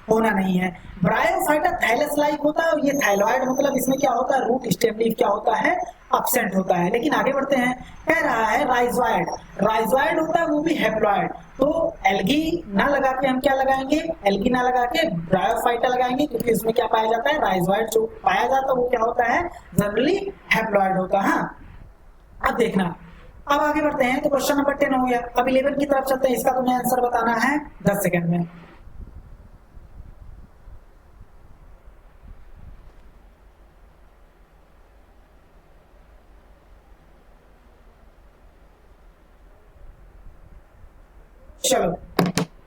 होना नहीं है। ब्रायोफाइटा थैलस लाइक होता है और ये थैलॉइड मतलब इसमें क्या होता है? रूट स्टेम लीफ क्या होता है? एब्सेंट होता है। लेकिन आगे बढ़ते हैं, कह रहा है राइजवाइड होता है, वो भी हैप्लॉइड। तो एल्गी ना लगा के हम क्या लगाएंगे? एल्गी ना लगा के ब्रायोफाइटा लगाएंगे, क्योंकि इसमें क्या पाया जाता है? राइजवाइड जो पाया जाता है वो क्या होता है? जनरली हैप्लॉइड होता है। हाँ, अब देखना, अब आगे बढ़ते हैं। तो क्वेश्चन नंबर 10 हो गया। अब 11 की तरफ चलते हैं। इसका तुम्हें आंसर बताना है 10 सेकंड में। चलो,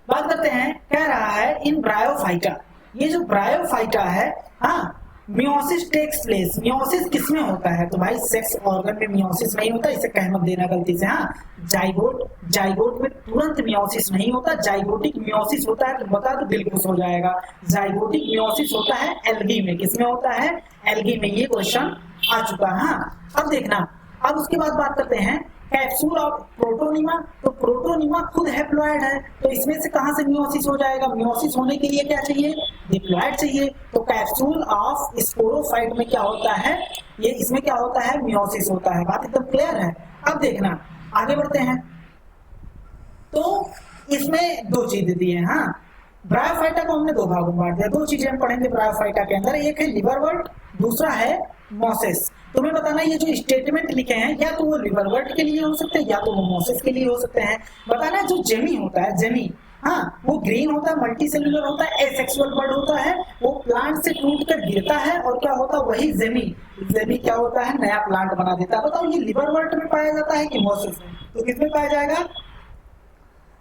बात करते हैं। कह रहा है इन ब्रायोफाइटा, ये जो ब्रायोफाइटा है, हाँ, मियोसिस टेक्स प्लेस। मियोसिस किसमें होता है? तो भाई सेक्स ऑर्गन में मियोसिस नहीं होता, इसे कह मत देना गलती से। हाँ, जाइगोट में तुरंत मियोसिस नहीं होता, जाइगोटिक मियोसिस होता है। तो बता तो दिल खुश हो जाएगा। जाइगोटिक मियोसिस होता है एल्गी में। किसमें होता है? एल्गी में। ये क्वेश्चन आ चुका है। हाँ, अब देखना, अब उसके बाद बात करते हैं। कैप्सूल ऑफ प्रोटोनिमा, तो प्रोटोनिमा खुद हैप्लॉइड है, तो इसमें से कहां से मियोसिस हो जाएगा? मियोसिस होने के लिए क्या चाहिए? डिप्लॉइड चाहिए। तो कैप्सूल ऑफ स्पोरोफाइट में क्या होता है? ये इसमें क्या होता है? मियोसिस होता है। बात एकदम क्लियर है। अब देखना आगे बढ़ते हैं। तो इसमें दो चीजें दी है। हाँ, ब्रायोफाइटा को हमने दो भागों में बांट दिया। दो चीजें हम पढ़ेंगे ब्रायोफाइटा के अंदर, एक है लिवरवर्ट, दूसरा है मोसेस। तुम्हें बताना ये जो स्टेटमेंट लिखे हैं या तो वो लिवरवर्ट के लिए हो सकते हैं या तो वो मोसेस के लिए हो सकते हैं। बताना जो जेमी होता है, जेमी, हाँ, वो ग्रीन होता है, मल्टी सेलुलर होता है, एसेक्सुअल बर्ड होता है, वो प्लांट से टूट कर गिरता है और क्या होता है? वही जेमी, जेमी क्या होता है? नया प्लांट बना देता है। बताओ ये लिवरवर्ट में पाया जाता है कि मोसेस में? तो किसमें पाया जाएगा?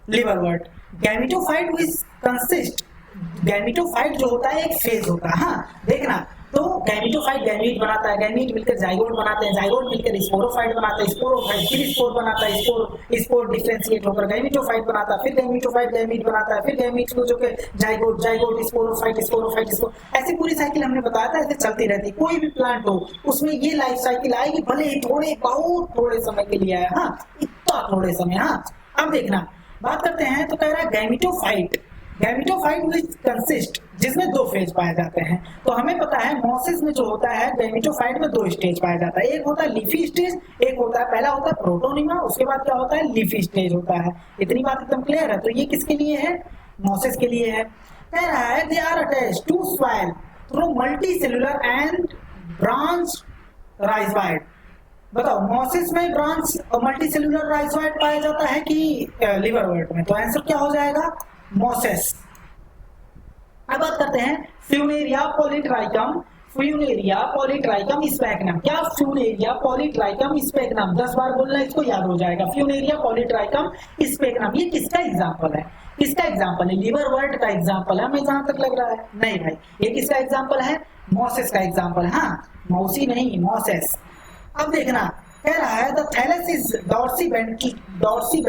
Liverwort. Gametophyte which consist, gametophyte जो होता है एक फेज होता है। हाँ, देखना, तो गैमेटोफाइट गैमीट बनाता है, गैमीट मिलकर जाइगोट बनाते हैं, जाइगोट मिलकर स्पोरोफाइट बनाता है, स्पोरोफाइट फिर स्पोर बनाता है, स्पोर डिफरेंशिएट होकर गैमेटोफाइट बनाता है, फिर गैमेटोफाइट गैमीट बनाता है, फिर गैमीट को जो के zygote, zygote sporophyte, sporophyte spore, ऐसी पूरी साइकिल हमने बताया था। ऐसे चलती रहती। कोई भी प्लांट हो उसमें ये लाइफ साइकिल आएगी, भले ही थोड़े बहुत थोड़े समय के लिए आए। हाँ, इतना थोड़े समय। हाँ, अब देखना, बात करते हैं। तो कह रहा है गैमेटोफाइट, गैमेटोफाइट विच कंसिस्ट, जिसमें दो फेज पाए जाते हैं। तो हमें पता है मोसिस में जो होता है गैमेटोफाइट में दो स्टेज पाया जाता है। एक होता है लीफी स्टेज, एक होता है, पहला होता है प्रोटोनिमा, उसके बाद क्या होता है? लीफी स्टेज होता है। इतनी बात एकदम क्लियर है। तो ये किसके लिए है? मोसिस के लिए है। कह रहा है they are attached to soil through multi cellular and branch rhizoid. बताओ मोसिस में ब्रांच और मल्टी सेलुलर राइजोइड पाया जाता है कि लिवरवर्ट में? तो आंसर क्या हो जाएगा? मोसेस। अब बात करते हैं Funaria Polytrichum, Funaria Polytrichum sphagnum. क्या? फ्यूनेरिया पॉलीट्राइकम स्पैग्नम, 10 बार बोलना, इसको याद हो जाएगा। फ्यूनेरिया पॉलीट्राइकम स्पैग्नम, ये किसका एग्जांपल है? किसका एग्जांपल है? लिवरवर्ट का एग्जांपल है। हमें जहां तक लग रहा है नहीं भाई, ये किसका एग्जांपल है? मोसेस का एग्जांपल है। हाँ, मौसी नहीं, मोसेस। अब देखना, कह रहा है the thallus is dorsiventral, Dorsey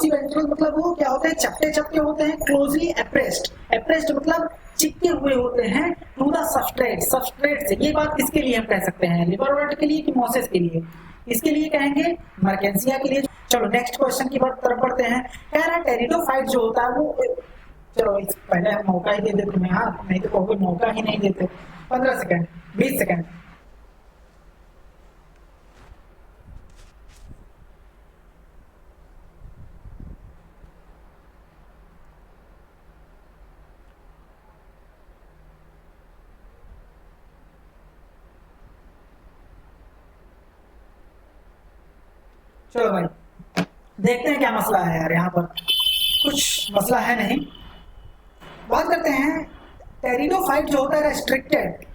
ventral मतलब वो क्या होते हैं? चपटे चपटे होते हैं, क्लोजली एप्रेस्ड, एप्रेस्ड मतलब चिपके हुए होते हैं टू द सबस्ट्रेट, सबस्ट्रेट से। ये बात किसके लिए हम कह सकते हैं? लिवरवर्ट के लिए कि मोसेस के लिए? इसके लिए कहेंगे मर्केंसिया के लिए। चलो नेक्स्ट क्वेश्चन की तरफ बढ़ते हैं। कह रहा है टेरिडोफाइट जो होता है वो, चलो पहले हम मौका ही दे देते तुम्हें। हाँ, नहीं तो कहोगे मौका ही नहीं देते। 15 सेकंड, 20 सेकंड। चलो भाई देखते हैं क्या मसला है यार। यहाँ पर कुछ मसला है नहीं। बात करते हैं टेरिडोफाइट जो होता है रेस्ट्रिक्टेड,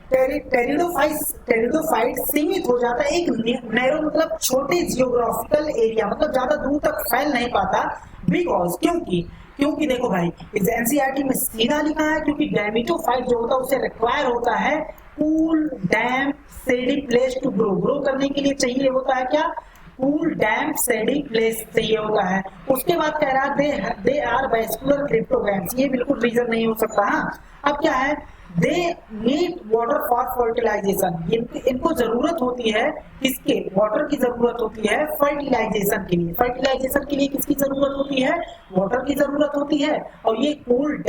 टेरिडोफाइट सीमित हो जाता है एक नैरो मतलब छोटे जियोग्राफिकल एरिया, मतलब ज्यादा दूर तक फैल नहीं पाता। बिकॉज क्योंकि देखो भाई, इस एनसीईआरटी में सीधा लिखा है क्योंकि गैमेटोफाइट जो होता है उसे रिक्वायर होता है cool damp shady place to grow करने के लिए चाहिए होता है क्या? कूल डैम्प सेडी प्लेस चाहिए होता है। उसके बाद कह रहा है दे आर वैस्कुलर क्रिप्टोगैम्स, ये बिल्कुल रीजन नहीं हो सकता। हाँ, अब क्या है? They need water for fertilisation, इनको जरूरत होती है, किसके? वाटर की जरूरत होती है फर्टिलाइजेशन के लिए। फर्टिलाइजेशन के लिए किसकी जरूरत होती है? वाटर की जरूरत होती है। और ये कूल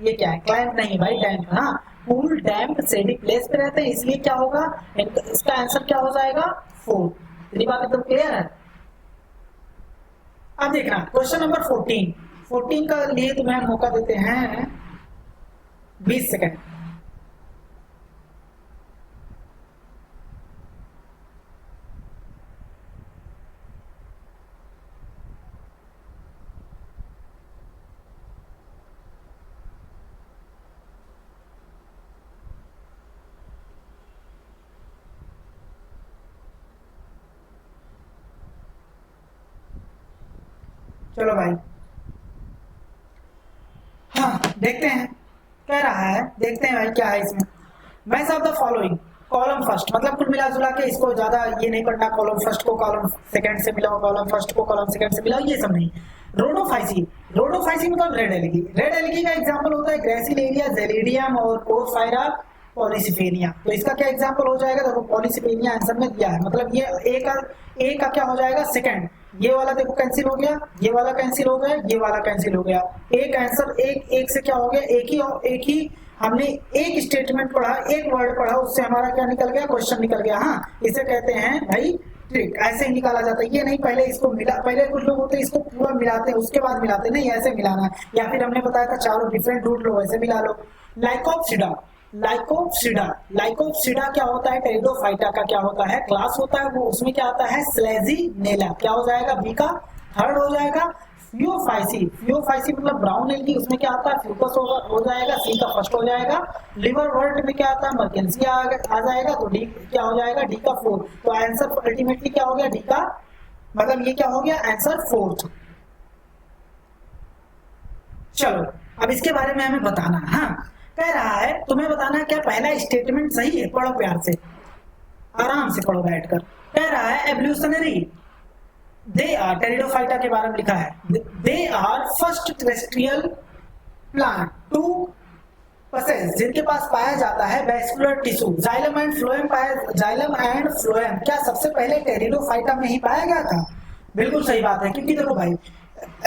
ये क्या है? क्लाइंट नहीं भाई, डैम्प। हाँ, कूल डैम्प सेडी प्लेस पे रहते हैं, इसलिए क्या होगा? इसका आंसर क्या हो जाएगा? 4। ये बात एकदम क्लियर है। अब देखना क्वेश्चन नंबर 14 का लिए तुम्हें मौका देते हैं 20 सेकंड। चलो भाई, हाँ देखते हैं कह रहा है, देखते हैं भाई क्या है इसमें। Match of the following column first, मतलब कुल मिला जुला के इसको ज्यादा ये नहीं पढ़ना, कॉलम फर्स्ट को कॉलम सेकंड से मिलाओ, कॉलम फर्स्ट को कॉलम सेकंड से मिलाओ, ये सब नहीं। रोडोफाइसी मतलब रेड एलगी। रेड एलगी का एग्जांपल होता है ग्रेसिलेरिया, जेलिडियम और पोरफायरा पॉलीसिफेनिया। तो इसका क्या एग्जांपल हो जाएगा, देखो पॉलीसिफेनिया आंसर में दिया है, मतलब ये ए का क्या हो जाएगा सेकंड, ये वाला देखो कैंसिल हो गया, ये वाला कैंसिल हो गया, ये वाला कैंसिल हो गया, एक आंसर एक से क्या हो गया, एक ही हमने एक स्टेटमेंट पढ़ा, एक वर्ड पढ़ा, उससे हमारा क्या निकल गया, क्वेश्चन निकल गया। हाँ, इसे कहते हैं भाई ट्रिक, ऐसे ही निकाला जाता है। ये नहीं पहले इसको मिला, पहले कुछ लोग होते हैं इसको पूरा मिलाते हैं उसके बाद मिलाते, नहीं ऐसे मिलाना, या फिर हमने बताया था चारों डिफरेंट रूट लो, ऐसे मिला लो। लाइकोप्सिडा, लाइकोप्सिडा क्या होता है, टेरिडोफाइटा का क्या होता है, क्लास होता है वो, उसमें क्या आता है स्लेजिनेला, क्या हो जाएगा बी का थर्ड हो जाएगा। फियोफाइसी मतलब ब्राउन एल्गी, उसमें क्या आता है फ्यूकस हो जाएगा, सी का फर्स्ट हो जाएगा। लिवर वर्ट में क्या आता है मर्केंसी आ जाएगा, तो डी क्या हो जाएगा, डी का फोर्थ। तो आंसर अल्टीमेटली क्या हो गया, डी का मतलब ये क्या हो गया आंसर फोर्थ। चलो अब इसके बारे में हमें बताना है। हाँ, कह रहा है तुम्हें बताना क्या पहला स्टेटमेंट सही है, पढ़ो प्यार से, आराम से पढ़ो बैठकर। कह रहा है एवोल्यूशनरी दे आर, टेरिडोफाइटा के बारे में लिखा है, they are first terrestrial plant to possess, जिनके पास पाया जाता है vascular tissue, xylem and phloem क्या सबसे पहले टेरिडोफाइटा में ही पाया गया था? बिल्कुल सही बात है, क्योंकि देखो भाई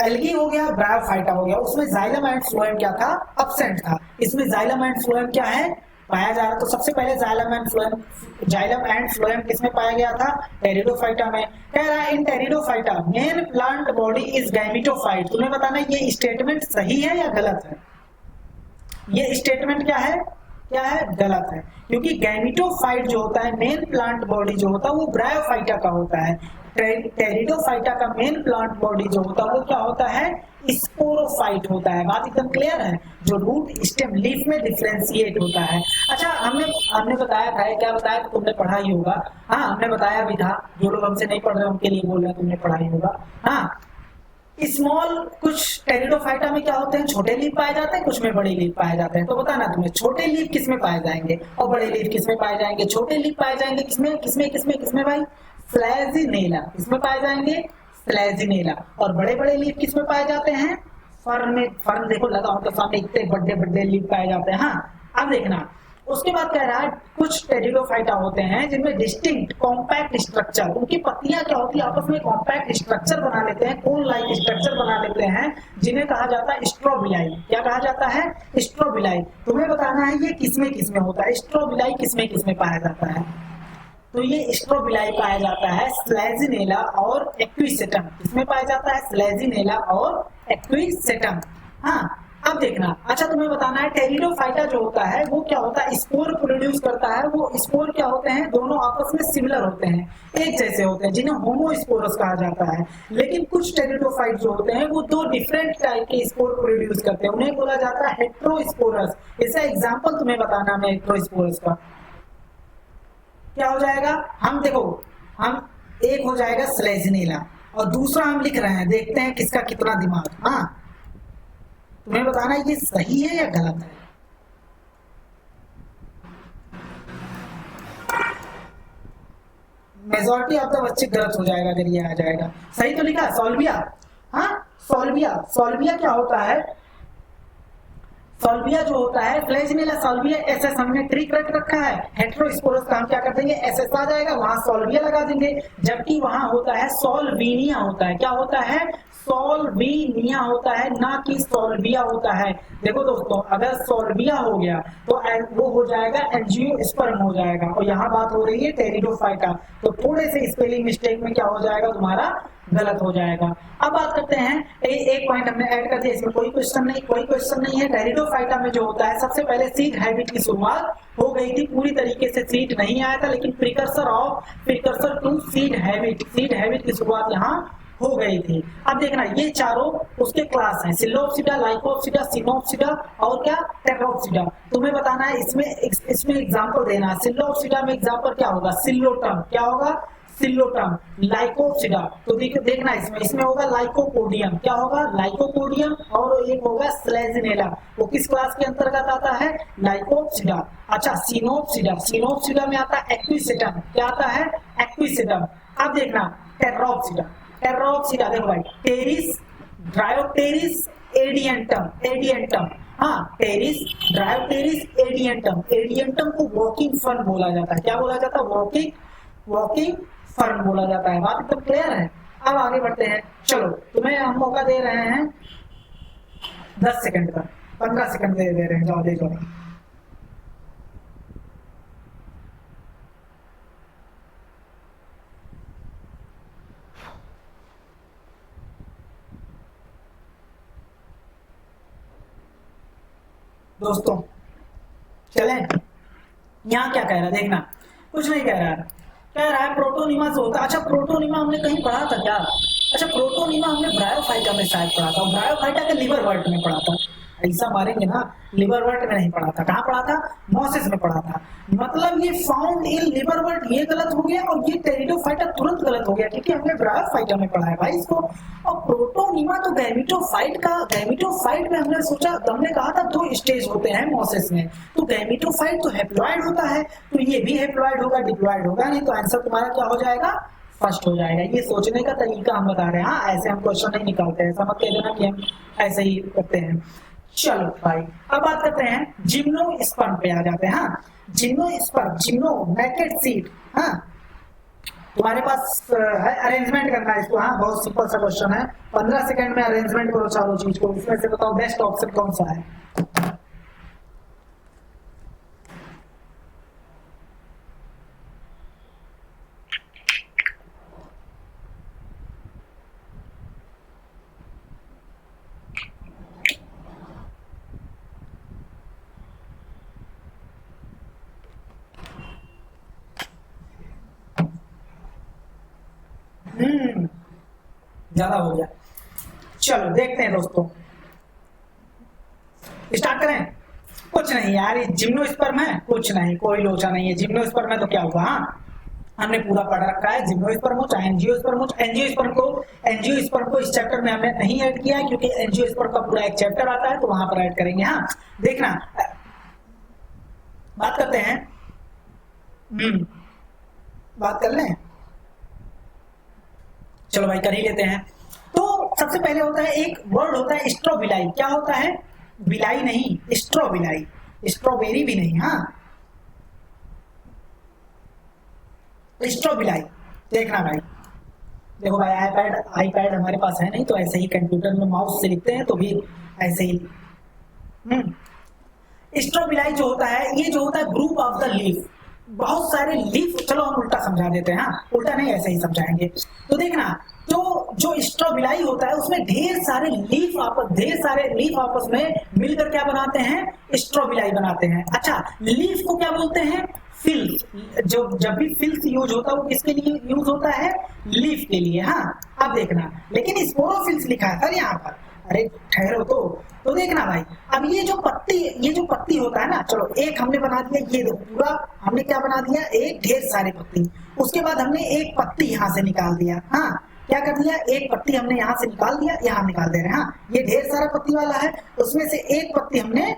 एल्गी हो गया, ब्रायोफाइटा हो गया, उसमें जाइलम एंड फ्लोएम क्या था, एब्सेंट था। इसमें जाइलम एंड फ्लोएम क्या है, पाया जा रहा। तो सबसे पहले जाइलम एंड फ्लोएम किसमें पाया गया था, टेरिडोफाइटा में। कह रहा है in Pteridophyta main plant body is gametophyte. तुम्हें बताना ये स्टेटमेंट सही है या गलत है, ये स्टेटमेंट क्या है गलत है, क्योंकि गैमेटोफाइट जो होता है मेन प्लांट बॉडी जो होता है वो ब्रायोफाइटा का होता है। टेरिडोफाइटा का मेन प्लांट बॉडी जो होता है वो क्या होता है, स्पोरोफाइट होता है। बात एकदम क्लियर है, जो रूट स्टेम लीफ में डिफरेंशिएट होता है। अच्छा, हमने बताया था, क्या बताया था, तुमने पढ़ा ही होगा। हाँ, हमने बताया भी था, जो लोग हमसे नहीं पढ़ रहे उनके लिए बोल रहे हैं, तुमने पढ़ा ही होगा। हाँ, स्मॉल कुछ टेरिडोफाइटा में क्या होते हैं, छोटे लीफ पाए जाते हैं, कुछ में बड़े लीफ पाए जाते हैं। तो बताना तुम्हें छोटे लीफ किस में पाए जाएंगे और बड़े लीफ किस में पाए जाएंगे। छोटे लीफ पाए जाएंगे किसमें भाई, फ्लैजिनेला, किसमें पाए जाएंगे, फ्लैजिनेला। और बड़े बड़े लीफ किसमें पाए जाते हैं, फर्न में। फर्न देखो लगा होता सामने, इतने बड़े बड़े लीफ पाए जाते हैं। हाँ, अब देखना उसके बाद कह रहा है कुछ टेरिडोफाइटा होते हैं जिनमें डिस्टिंक्ट कॉम्पैक्ट स्ट्रक्चर, उनकी पत्तियां क्या होती है आपस में कॉम्पैक्ट स्ट्रक्चर बना लेते हैं, कोन लाइक स्ट्रक्चर बना लेते हैं, जिन्हें कहा जाता है स्ट्रोबिलाई। क्या कहा जाता है, स्ट्रोबिलाई। तुम्हें बताना है ये किसमें होता है, स्ट्रोबिलाई किसमें पाया जाता है। तो ये स्ट्रोबिलाई पाया जाता है स्लेजिनेला और एक्विसेटम, किसमें पाया जाता है, स्लेजिनेला और एक्विसेटम। हाँ, अब देखना। अच्छा, तुम्हें बताना है टेरिडोफाइटा जो होता है वो क्या होता है, स्पोर प्रोड्यूस करता है। वो स्पोर क्या होते हैं, दोनों आपस में सिमिलर होते हैं, एक जैसे होते हैं, जिन्हें होमोस्पोरस कहा जाता है। लेकिन कुछ टेरिडोफाइट जो होते हैं वो दो डिफरेंट टाइप के स्पोर प्रोड्यूस करते हैं, उन्हें बोला जाता है हेट्रोस्पोरस। इसका एग्जाम्पल तुम्हें बताना है हेट्रोस्पोरस का, क्या हो जाएगा, हम देखो, हम एक हो जाएगा स्लेजिनेला और दूसरा हम लिख रहे हैं, देखते हैं किसका कितना दिमाग। हाँ, तुम्हें बताना ये सही है या गलत है। मेजॉरिटी ऑफ द बच्चे गलत हो जाएगा अगर ये आ जाएगा। सही तो लिखा सोल्विया। हाँ, सोल्विया क्या होता है, सोल्विया जो होता है फ्लैजिनेला सोल्विया एसएस हमने ट्रिक रख रखा है। हेट्रोस्पोरस का हम क्या कर देंगे, एसएस आ जाएगा, वहां सोल्विया लगा देंगे। जबकि वहां होता है सोल्विनिया होता है, क्या होता है, सोल्विनिया होता है, ना कि सोल्विया होता है। देखो दोस्तों, अगर सोल्विया हो गया तो वो हो जाएगा एंजियोस्पर्म हो जाएगा, और यहाँ बात हो रही है टेरिडोफाइटा, तो थोड़े से स्पेलिंग मिस्टेक में क्या हो जाएगा, तुम्हारा गलत हो जाएगा। अब बात करते हैं, एक पॉइंट हमने ऐड कर दिया, इसमें कोई क्वेश्चन नहीं है। टेरिडोफाइटा में जो होता है सबसे पहले सीड हैबिट की शुरुआत हो गई थी, पूरी तरीके से सीड नहीं आया था, लेकिन प्रिकर्सर टू सीड हैबिट की शुरुआत यहाँ हो गई थी। अब देखना, ये चारों उसके क्लास हैं, सिलोप्सिडा, लाइकोप्सिडा, सिनोप्सिडा और क्या, टेट्रोप्सिडा। तुम्हें बताना है इसमें एग्जांपल देना। सिलोप्सिडा में एग्जांपल क्या होगा, सिल्लोटम, क्या होगा, सिल्लोटम। लाइकोप्सिडा तो देखना, इसमें होगा लाइकोपोडियम, क्या होगा, लाइकोपोडियम। और एक होगा स्लेजिनेला, वो किस क्लास के अंतर्गत आता है, लाइकोप्सिडा। अच्छा, सिनोप्सिडा में आता है एक्विसेटम, क्या आता है, एक्विसेटम। अब देखना टेट्रोप्सिडा देखो भाई, टेरिस, ड्रायोटेरिस, एडियंटम। हाँ, Pteris, Dryopteris, Adiantum, Adiantum को वॉकिंग फर्न बोला जाता है। क्या बोला जाता है? वॉकिंग, वॉकिंग फर्न बोला जाता है। बात एकदम क्लियर है। अब आगे बढ़ते हैं। चलो, तुम्हें हम मौका दे रहे हैं 10 सेकंड का, 15 सेकंड दे रहे हैं, जाओ दे जाओ। दोस्तों चलें, यहाँ क्या कह रहा है देखना, कुछ नहीं कह रहा है, कह रहा है प्रोटोनिमा से होता है। अच्छा, प्रोटोनिमा हमने कहीं पढ़ा था क्या? अच्छा, प्रोटोनिमा हमने ब्रायोफाइटा में शायद पढ़ा था, ब्रायोफाइटा के लिवर वर्ट में पढ़ा था। ऐसा मारेंगे ना, लिवर वर्ट में नहीं पढ़ा था। कहाँ पढ़ा था? मोसेस में पढ़ा था। मतलब ये फाउंड इन लिवर वर्ट ये गलत हो गया, और ये टेरिडोफाइटा तुरंत गलत हो गया, क्योंकि हमने ब्रायोफाइटा में पढ़ा है भाई इसको। और प्रोटोनिमा तो गैमेटोफाइट का, गैमेटोफाइट में हमने सोचा, हमने कहा था 2 स्टेज होते हैं मोसेस में। तो गैमेटोफाइट तो हैप्लॉइड होता है, तो ये भी हैप्लॉइड होगा, डिप्लॉइड होगा नहीं। तो आंसर तुम्हारा क्या हो जाएगा? फर्स्ट हो जाएगा। ये सोचने का तरीका हम बता रहे हैं। हाँ, ऐसे हम क्वेश्चन नहीं निकालते हैं, ऐसा मत कह देना कि हम ऐसे ही करते हैं। चलो भाई, अब बात करते हैं जिम्नोस्पर्म पे आ जाते हैं। हाँ, जिम्नोस्पर्म, जिम्नो नेकेड सीड। हाँ, तुम्हारे पास है, अरेंजमेंट करना है इसको। हाँ, बहुत सिंपल सा क्वेश्चन है, 15 सेकंड में अरेंजमेंट करो चारों चीज को। उसमें से बताओ बेस्ट ऑप्शन कौन सा है। ज्यादा हो गया। चलो देखते हैं दोस्तों, स्टार्ट करें। कुछ नहीं यार, ये जिम्नोस्पर्म है, कुछ नहीं, कोई लोचा नहीं है। जिम्नोस्पर्म है तो क्या होगा? हाँ, हमने पूरा पढ़ रखा है। जिम्नोस्पर्म हो चाहे एंजियोस्पर्म हो, एंजियोस्पर्म को इस चैप्टर में हमने नहीं ऐड किया है, क्योंकि एंजियोस्पर्म का पूरा एक चैप्टर आता है, तो वहां पर ऐड करेंगे। हाँ, देखना, बात करते हैं। बात कर लें, चलो भाई कर ही लेते हैं। तो सबसे पहले होता है, एक वर्ड होता है स्ट्रोबिलाई। क्या होता है? बिलाई नहीं, स्ट्रोबिलाई, स्ट्रॉबेरी भी नहीं। हाँ, स्ट्रोबिलाई। देखना भाई, देखो भाई, आईपैड आईपैड हमारे पास है नहीं, तो ऐसे ही कंप्यूटर में माउस से लिखते हैं, तो भी ऐसे ही। स्ट्रोबिलाई जो होता है, ये जो होता है ग्रुप ऑफ द लीफ, बहुत सारे लीफ। चलो हम उल्टा समझा देते हैं। हाँ, उल्टा नहीं, ऐसे ही समझाएंगे। तो देखना, तो जो स्ट्रोबिलाई होता है उसमें ढेर सारे लीफ आपस में मिलकर क्या बनाते हैं? स्ट्रोबिलाई बनाते हैं। अच्छा, लीफ को क्या बोलते हैं? फिल्स। जो जब भी फिल्स यूज होता है वो किसके लिए यूज होता है? लीफ के लिए। हाँ, अब देखना, लेकिन स्पोरोफिल्स लिखा है सर यहाँ पर। अरे ठहरो तो देखना भाई, अब ये जो पत्ती होता है ना, चलो एक हमने बना दिया, ये पूरा हमने क्या बना दिया? एक ढेर सारे पत्ती। उसके बाद हमने एक पत्ती यहाँ से निकाल दिया। हाँ, क्या कर दिया? एक पत्ती हमने यहाँ से निकाल दिया, यहाँ निकाल दे रहे हैं। हाँ, ये ढेर सारा पत्ती वाला है, उसमें से एक पत्ती हमने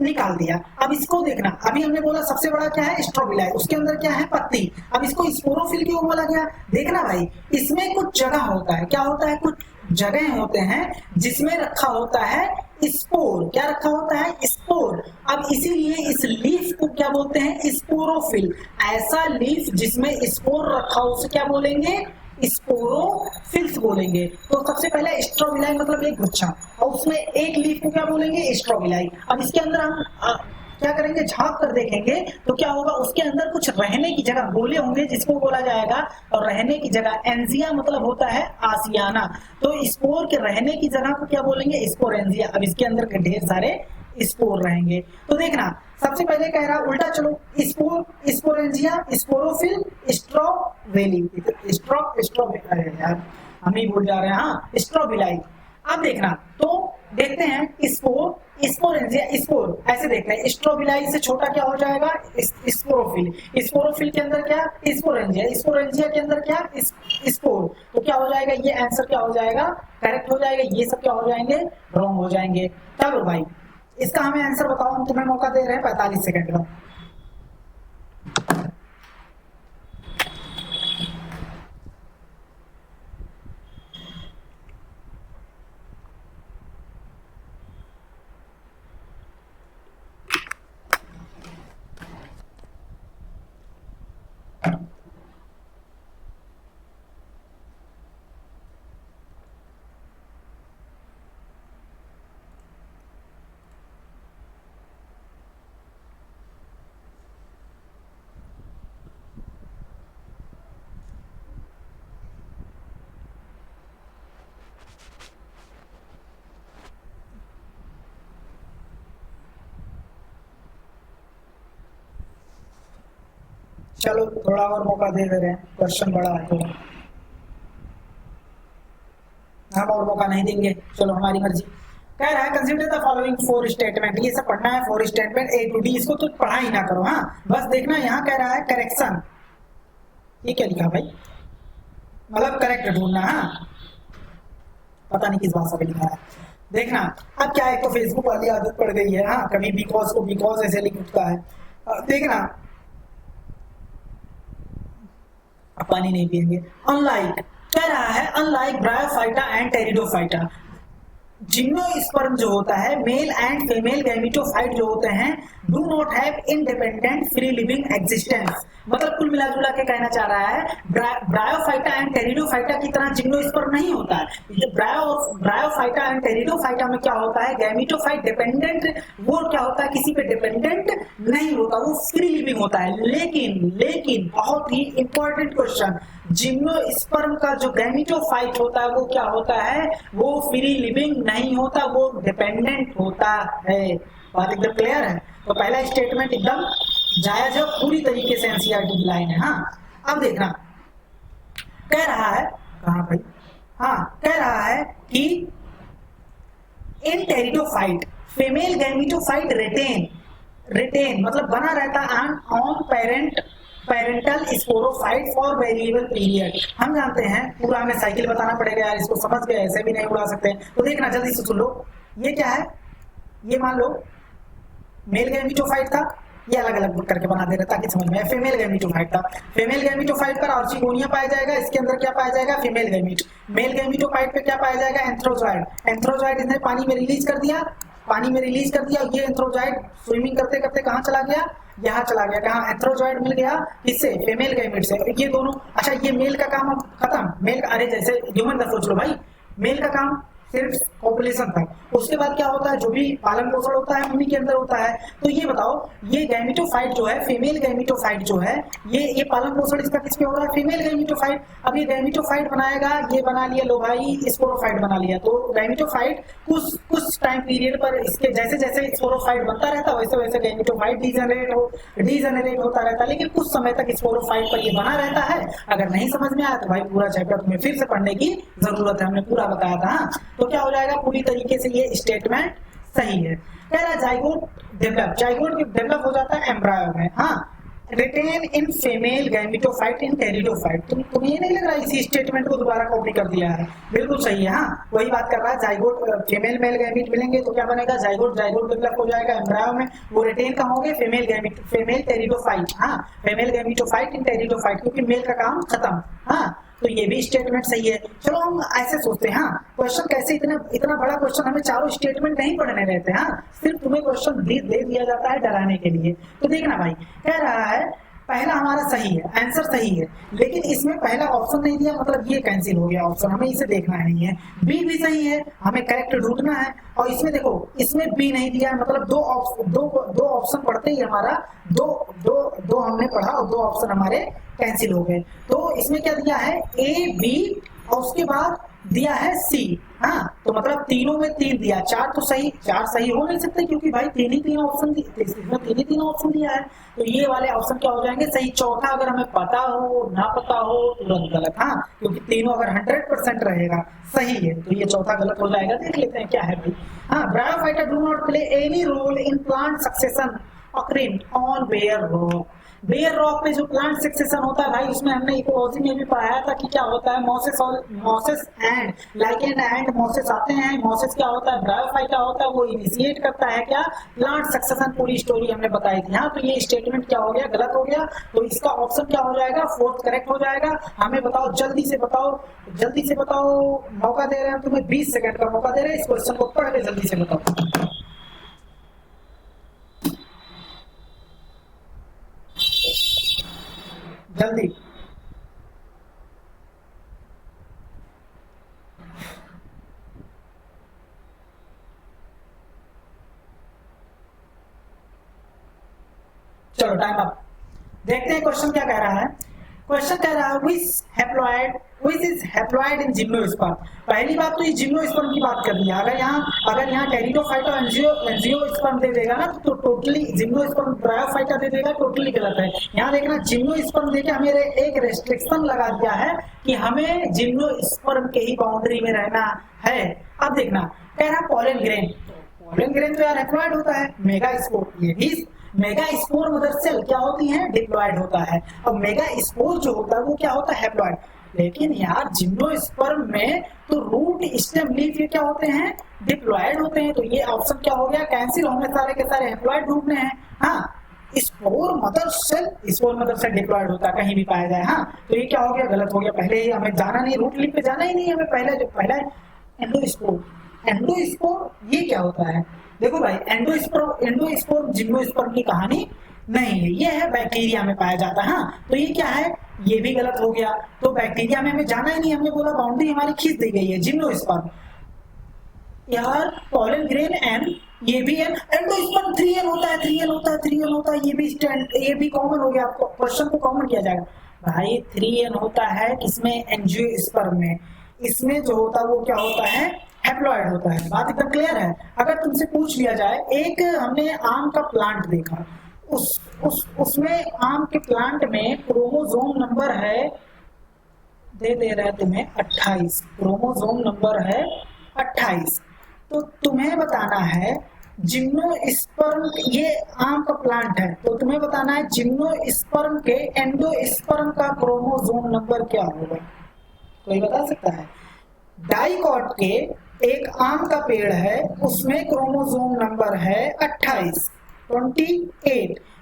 निकाल दिया। अब इसको देखना, अभी हमने बोला सबसे बड़ा क्या है? स्ट्रोबिलाई, उसके अंदर क्या है? पत्ती। अब इसको स्पोरोफिल क्यों बोला गया? देखना भाई, इसमें कुछ जगह होता है। क्या होता है? कुछ जगह होते हैं जिसमें रखा होता है स्पोर। क्या रखा होता है? स्पोर। अब इसीलिए इस लीफ को क्या बोलते हैं? स्पोरोफिल। ऐसा लीफ जिसमें स्पोर रखा हो उसे क्या बोलेंगे? स्पोरोफिल्स बोलेंगे। तो सबसे पहले स्ट्रोबिलाई मतलब एक गुच्छा, और उसमें एक लीफ को क्या बोलेंगे? स्ट्रोबिलाई। अब इसके अंदर हम क्या करेंगे? झांक कर देखेंगे तो क्या होगा? उसके अंदर कुछ रहने की जगह गोले होंगे, जिसको बोला जाएगा, और रहने की जगह एंजिया मतलब होता है आसियाना। तो स्पोर के रहने की जगह को क्या बोलेंगे? स्पोरेंजिया। अब इसके अंदर के ढेर सारे स्पोर रहेंगे। तो देखना, सबसे पहले कह रहा उल्टा, चलो स्पोर, स्पोरेंजिया, स्पोरोफिल, स्ट्रॉबेली, अरे यार हम ही भूल जा रहे हैं। हाँ, स्ट्रोबिलाई। अब देखना, तो देखते हैं स्पोर, स्पोरेंजिया, स्पोर, ऐसे देखते हैं। स्ट्रोबिलाई से छोटा क्या हो जाएगा? स्पोरोफिल। स्पोरोफिल के अंदर क्या? स्पोरेंजिया। स्पोरेंजिया के अंदर क्या? स्पोर। तो क्या हो जाएगा? ये आंसर क्या हो जाएगा? करेक्ट हो जाएगा। ये सब क्या हो जाएंगे? रॉन्ग हो जाएंगे। चलो भाई, इसका हमें आंसर बताओ। हम तुम्हें मौका दे रहे हैं 45 सेकंड का। चलो थोड़ा और मौका दे रहे हैं, क्वेश्चन बड़ा है तो हम और मौका नहीं देंगे, चलो हमारी मर्जी। कह रहा है consider the following four statement, ये सब पढ़ना है four statement A to D, इसको तो पढ़ा ही ना करो, हाँ बस देखना। यहाँ कह रहा है करेक्शन, ये क्या लिखा भाई, मतलब करेक्ट ढूंढना, हाँ पता नहीं किस भाषा में लिखा है, देखना। अब क्या है, तो फेसबुक वाली आदत पड़ गई है, हाँ कभी बिकॉज को बिकॉज ऐसे लिख उठता है, देखना। अब पानी नहीं पिएंगे। अनलाइक, कह रहा है unlike bryophyta and pteridophyta, gymnosperm जो होता है, मेल एंड फीमेल गैमेटोफाइट जो होते हैं, do not have independent free living existence. मतलब कुल मिला जुला के कहना चाह रहा है ब्रायोफाइटा एंड टेरिडोफाइटा की तरह जिम्नोस्पर्म नहीं होता है। ब्रायोफाइटा एंड टेरिडोफाइटा में क्या होता है, गैमेटोफाइट डिपेंडेंट, वो क्या होता है किसी पे डिपेंडेंट नहीं होता, वो फ्री लिविंग होता है। लेकिन बहुत ही इंपॉर्टेंट क्वेश्चन, जिम्नोस्पर्म का जो गैमेटोफाइट होता है वो क्या होता है, वो फ्री लिविंग नहीं होता, वो डिपेंडेंट होता है। बात एकदम क्लियर है। तो पहला स्टेटमेंट एकदम जायज है, पूरी तरीके से एनसीईआरटी की लाइन है। हाँ अब देखना, कह रहा है कहाँ भाई, हाँ कह रहा है कि इन टेरिडोफाइट फीमेल गैमेटोफाइट रिटेन मतलब बना रहता है on parental sporophyte for variable period. हम जानते हैं, पूरा हमें साइकिल बताना पड़ेगा यार, इसको समझ गए ऐसे भी नहीं उड़ा सकते। तो देखना जल्दी से सुन लो, ये क्या है, ये मान लो मेल गैमेटोफाइट था, ये अलग अलग करके बना दे रहा ताकि समझ में। फीमेल गैमेटोफाइट था, फीमेल गैमेटोफाइट पर ऑर्चिगोनिया पाया जाएगा, इसके अंदर क्या पाया जाएगा, फीमेल गैमेट। मेल गैमेटोफाइट पे क्या पाया जाएगा, एंथ्रोजॉइड इसने पानी में रिलीज कर दिया, ये एंथ्रोजॉइड स्विमिंग करते करते कहाँ चला गया, यहाँ चला गया, कहाँ एंथ्रोजॉइड मिल गया किससे, फीमेल गैमेट से। ये दोनों, अच्छा ये मेल का काम खत्म, मेल अरे जैसे ह्यूमन का सोच लो भाई, मेल का काम सिर्फ पॉपुलेशन तक, उसके बाद क्या होता है, जो भी पालन पोषण होता है मम्मी के अंदर होता है। तो ये बताओ, ये गैमेटोफाइट जो है, फीमेल गैमेटोफाइट जो है, ये पालन पोषण इसका किस पे हो रहा है, फीमेल गैमेटोफाइट। अब ये गैमेटोफाइट बनाएगा, ये बना लिया, लो भाई स्पोरोफाइट बना लिया। तो गैमेटोफाइट कुछ टाइम पीरियड पर इसके जैसे जैसे स्पोरोफाइट बनता रहता वैसे वैसे गैमेटोफाइट डीजनरेट होता रहता, लेकिन कुछ समय तक स्पोरोफाइट पर ये बना रहता है। अगर नहीं समझ में आया तो भाई पूरा चैप्टर तुम्हें फिर से पढ़ने की जरूरत है, हमने पूरा बताया था। तो क्या हो जाएगा, पूरी तरीके से ये स्टेटमेंट सही है। कह रहा जाइगोट डेवलप हो जाता है एम्ब्रायो में, हाँ retain in female gametophyte in pteridophyte. तुम्हें ये नहीं लग रहा इसी स्टेटमेंट को दोबारा कॉपी कर दिया है, बिल्कुल सही है। हाँ वही बात कर रहा है, जाइगोट फीमेल मेल गैमेट मिलेंगे तो क्या बनेगा, जाइगोट डेवलप हो जाएगा एम्ब्रायो में, वो रिटेन कहाँ होंगे, फीमेल टेरिडोफाइट, हाँ फीमेल गैमेटोफाइट इन टेरिडोफाइट, क्योंकि मेल का काम खत्म। हाँ तो ये भी स्टेटमेंट सही है। चलो हम ऐसे सोचते हैं, हाँ क्वेश्चन कैसे, इतना बड़ा क्वेश्चन हमें चारों स्टेटमेंट नहीं पढ़ने रहते, हाँ सिर्फ तुम्हें क्वेश्चन दे दिया जाता है डराने के लिए। तो देखना भाई, कह रहा है पहला हमारा सही है, आंसर सही है, लेकिन इसमें पहला ऑप्शन नहीं दिया, मतलब ये कैंसिल हो गया ऑप्शन, हमें इसे देखना नहीं है। बी भी सही है, हमें करेक्ट ढूंढना है। और इसमें देखो, इसमें बी नहीं दिया है, मतलब दो ऑप्शन पढ़ते ही हमारा दो हमने पढ़ा और दो ऑप्शन हमारे कैंसिल हो गए। तो इसमें क्या दिया है, ए बी और उसके बाद दिया है सी, हाँ तो मतलब तीनों में 3 दिया, 4 सही हो नहीं सकते, क्योंकि भाई तीन ऑप्शन दिया है। तो ये वाले ऑप्शन क्या हो जाएंगे, सही। चौथा अगर हमें पता हो ना पता हो तुरंत गलत, हाँ क्योंकि तीनों अगर 100% रहेगा सही है तो ये चौथा गलत हो जाएगा। देख लेते हैं क्या है भाई। हाँ, Bryophyta do not play any role in plant succession occurring on bare rock। Bare rock में जो प्लांट सक्सेशन होता है भाई, उसमें हमने इकोलॉजी में भी पढ़ाया था कि क्या होता है, mosses and lichen and mosses आते हैं। मॉसेस क्या होता है, ब्रायोफाइटा होता है, वो इनिशिएट करता है क्या, प्लांट सक्सेशन। पूरी स्टोरी हमने बताई थी। हाँ तो ये स्टेटमेंट क्या हो गया, गलत हो गया। तो इसका ऑप्शन क्या हो जाएगा, फोर्थ करेक्ट हो जाएगा। हमें बताओ, जल्दी से बताओ, मौका दे रहे हैं तुम्हें, 20 सेकंड का मौका दे रहे हैं, इस क्वेश्चन को पढ़ के जल्दी से बताओ। जल्दी, चलो टाइम अप। देखते हैं क्वेश्चन क्या कह रहा है। क्वेश्चन कह रहा है which haploid which is haploid in gymnosperm. पहली बात तो ये जिम्नोस्पर्म की बात कर दी है। अगर यहाँ टेरिडोफाइटा एंजियोस्पर्म दे देगा ना तो टोटली जिम्नोस्पर्म ब्रायोफाइटा दे देगा, टोटली गलत है। यहाँ देखना जिम्नोस्पर्म देके हमें एक रेस्ट्रिक्शन लगा दिया है कि हमें जिम्नोस्पर्म के ही बाउंड्री में रहना है। अब देखना कह रहा पॉलन ग्रेन, पॉलन ग्रेन तो यार हैप्लॉइड होता है। मेगास्पोर, ये भी मेगास्पोर मदर सेल क्या होती है, डिप्लॉइड होता है। अब मेगास्पोर जो होता है वो क्या होता है, हैप्लॉइड। लेकिन यार जिम्नोस्पर्म में तो रूट स्टेम लीफ ये क्या होते हैं, डिप्लॉइड होते हैं। तो ये ऑप्शन क्या हो गया, कैंसिल होंगे, सारे के सारे हैप्लॉइड ढूंढने हैं। हाँ, स्पोर मदर सेल डिप्लॉइड होता है, कहीं भी पाया जाए। हाँ, तो ये क्या हो गया, गलत हो गया। पहले ही हमें जाना नहीं, रूट लीफ पे जाना ही नहीं, हमें पहला एंडोस्पोर। एंडोस्पोर ये क्या होता है, देखो भाई एंडोस्पोर जिम्नोस्पर्म की कहानी नहीं है, ये है बैक्टीरिया में पाया जाता है। हाँ, तो ये क्या है, ये भी गलत हो गया। तो बैक्टीरिया में हमें जाना ही नहीं, हमने बोला बाउंड्री हमारी खींच दी गई है जिम्नोस्पर्म। यार पॉलन ग्रेन एन, ये भी एन, एंडोस्पर्म 3n होता है, 3n होता है, ये भी कॉमन हो गया। आपको क्वेश्चन को कॉमन किया जाएगा भाई। 3n होता है किसमें, एंजियोस्पर्म में। इसमें जो होता है वो क्या होता है, हैप्लॉइड होता है। बात एकदम क्लियर है। अगर तुमसे पूछ लिया जाए, एक हमने आम का प्लांट देखा, उसमें आम के प्लांट में क्रोमोसोम नंबर है, दे रहा है तुम्हें 28, क्रोमोसोम नंबर है 28। तो तुम्हें बताना है जिम्नोस्पर्म, ये आम का प्लांट है, तो तुम्हें बताना है जिम्नोस्पर्म के एंडोस्पर्म का क्रोमोसोम नंबर क्या होगा। कोई बता सकता है। डाइकॉट के एक आम का पेड़ है, उसमें क्रोमोसोम नंबर है 28।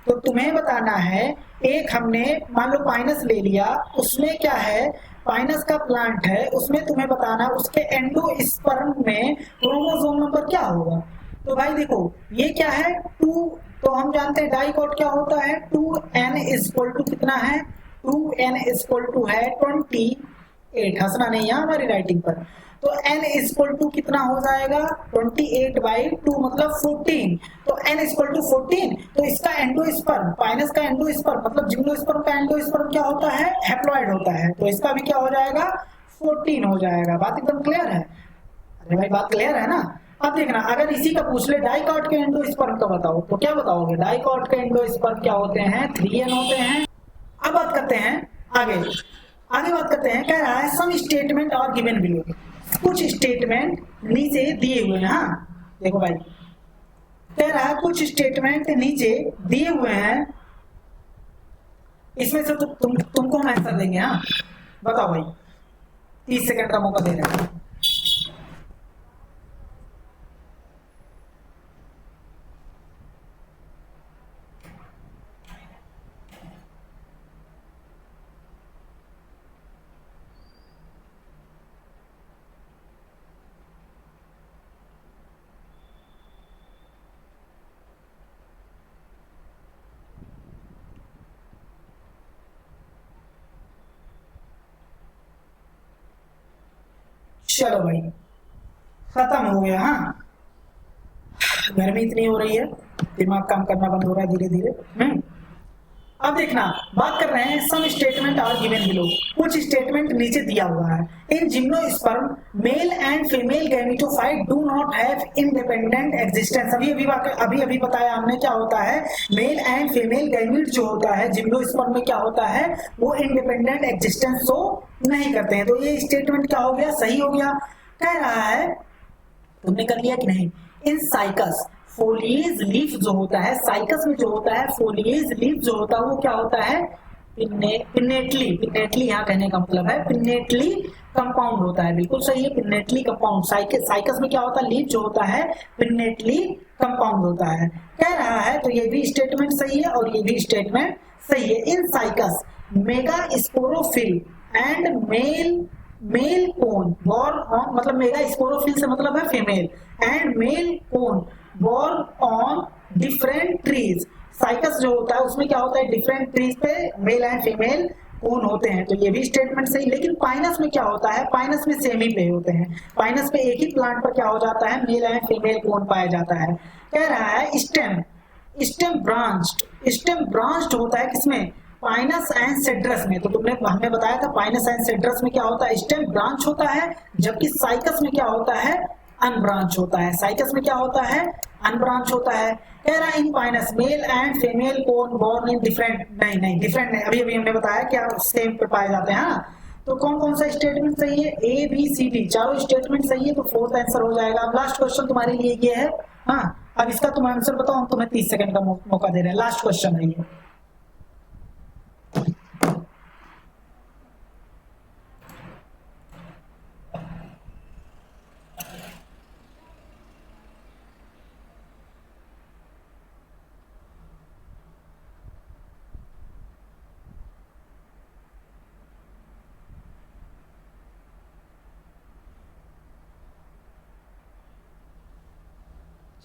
तो तुम्हें बताना है, एक हमने मान लो पाइनस ले लिया, उसमें क्या है, पाइनस का प्लांट है, उसमें तुम्हें बताना उसके एंडोस्पर्म में क्रोमोसोम नंबर क्या होगा। तो भाई देखो ये क्या है 2, तो हम जानते हैं डाइकॉट क्या होता है, 2n = कितना है, 2n = है 28। हंसना नहीं है हमारी राइटिंग पर। तो n = कितना हो जाएगा, 28/2 मतलब 14। तो n = 14। तो इसका एंडोस्पर्म, पाइनस का एंडोस्पर्म मतलब जिम्नोस्पर्म का एंडोस्पर्म क्या होता है, हैप्लॉइड होता है। तो इसका भी क्या हो जाएगा, 14 हो जाएगा। बात एकदम क्लियर है। अरे भाई बात क्लियर है ना। अब देखना, अगर इसी का पूछ ले डाइकॉट के एंडोस्पर्म का बताओ, तो क्या बताओगे, डाइकॉट के एंडोस्पर्म क्या होते हैं, 3n होते हैं। अब बात करते हैं आगे बात करते हैं। कह रहा है सम स्टेटमेंट और गिवन बिलो, कुछ स्टेटमेंट नीचे दिए हुए हैं। हाँ देखो भाई, कह रहा है कुछ स्टेटमेंट नीचे दिए हुए हैं, इसमें से तुमको हम आंसर देंगे। हाँ बताओ भाई, 30 सेकंड का मौका दे रहे हैं। चलो भाई खत्म हो गया। हाँ, गर्मी इतनी हो रही है, दिमाग काम करना बंद हो रहा है धीरे धीरे। अब देखना, बात कर रहे हैं some statement are given below, कुछ स्टेटमेंट नीचे दिया हुआ है। In gymnosperm male and female gametophyte do not have independent existence. अभी बताया हमने क्या होता है, मेल एंड फीमेल गैमीट जो होता है जिम्नोस्पर्म में क्या होता है, वो इंडिपेंडेंट एग्जिस्टेंस शो नहीं करते हैं। तो ये स्टेटमेंट क्या हो गया, सही हो गया। कह रहा है, तुमने कर लिया कि नहीं, इन साइकस फोलिएज लीफ जो होता है, साइकस में जो होता है फोलिएज लीफ जो होता है वो क्या होता है, पिन्नेटली यहाँ कहने का मतलब है पिन्नेटली कंपाउंड होता है। बिल्कुल सही है, पिन्नेटली कंपाउंड। साइकस में क्या होता है, लीफ जो होता है पिन्नेटली कंपाउंड होता है। कह रहा है, तो ये भी स्टेटमेंट सही है और ये भी स्टेटमेंट सही है। In Cycas mega sporophyll and male cone borne on, मतलब मेगा स्पोरोफिल से मतलब है female, and male cone borne on different trees. Cycas जो होता है उसमें क्या होता है, डिफरेंट ट्रीज पे मेल एंड फीमेल कोन होते हैं। तो ये भी स्टेटमेंट सही। लेकिन पाइनस में क्या होता है, पाइनस में सेमी पे होते हैं। पाइनस पे एक ही प्लांट पर क्या हो जाता है, मेल एंड फीमेल कोन पाया जाता है। कह रहा है स्टेम ब्रांच्ड होता है किसमें, पाइनस एंड सिट्रस में, तो तुमने हमें बताया था पाइनस एंड सिट्रस में क्या होता है, स्टेम ब्रांच होता है, जबकि साइकस में क्या होता है, अनब्रांच होता है। साइकस में क्या होता है, अनब्रांच होता है। कह रहा in Pinus male and female cone borne in different, नहीं डिफरेंट नहीं, अभी हमने बताया क्या सेम पे पाए जाते हैं। हाँ, तो कौन कौन सा स्टेटमेंट सही है, ए बी सी डी चारों स्टेटमेंट सही है, तो फोर्थ आंसर हो जाएगा। अब लास्ट क्वेश्चन तुम्हारे लिए ये है। हाँ, अब इसका तुम आंसर बताओ, हम तुम्हें 30 सेकंड का मौका दे रहे हैं। लास्ट क्वेश्चन है ये।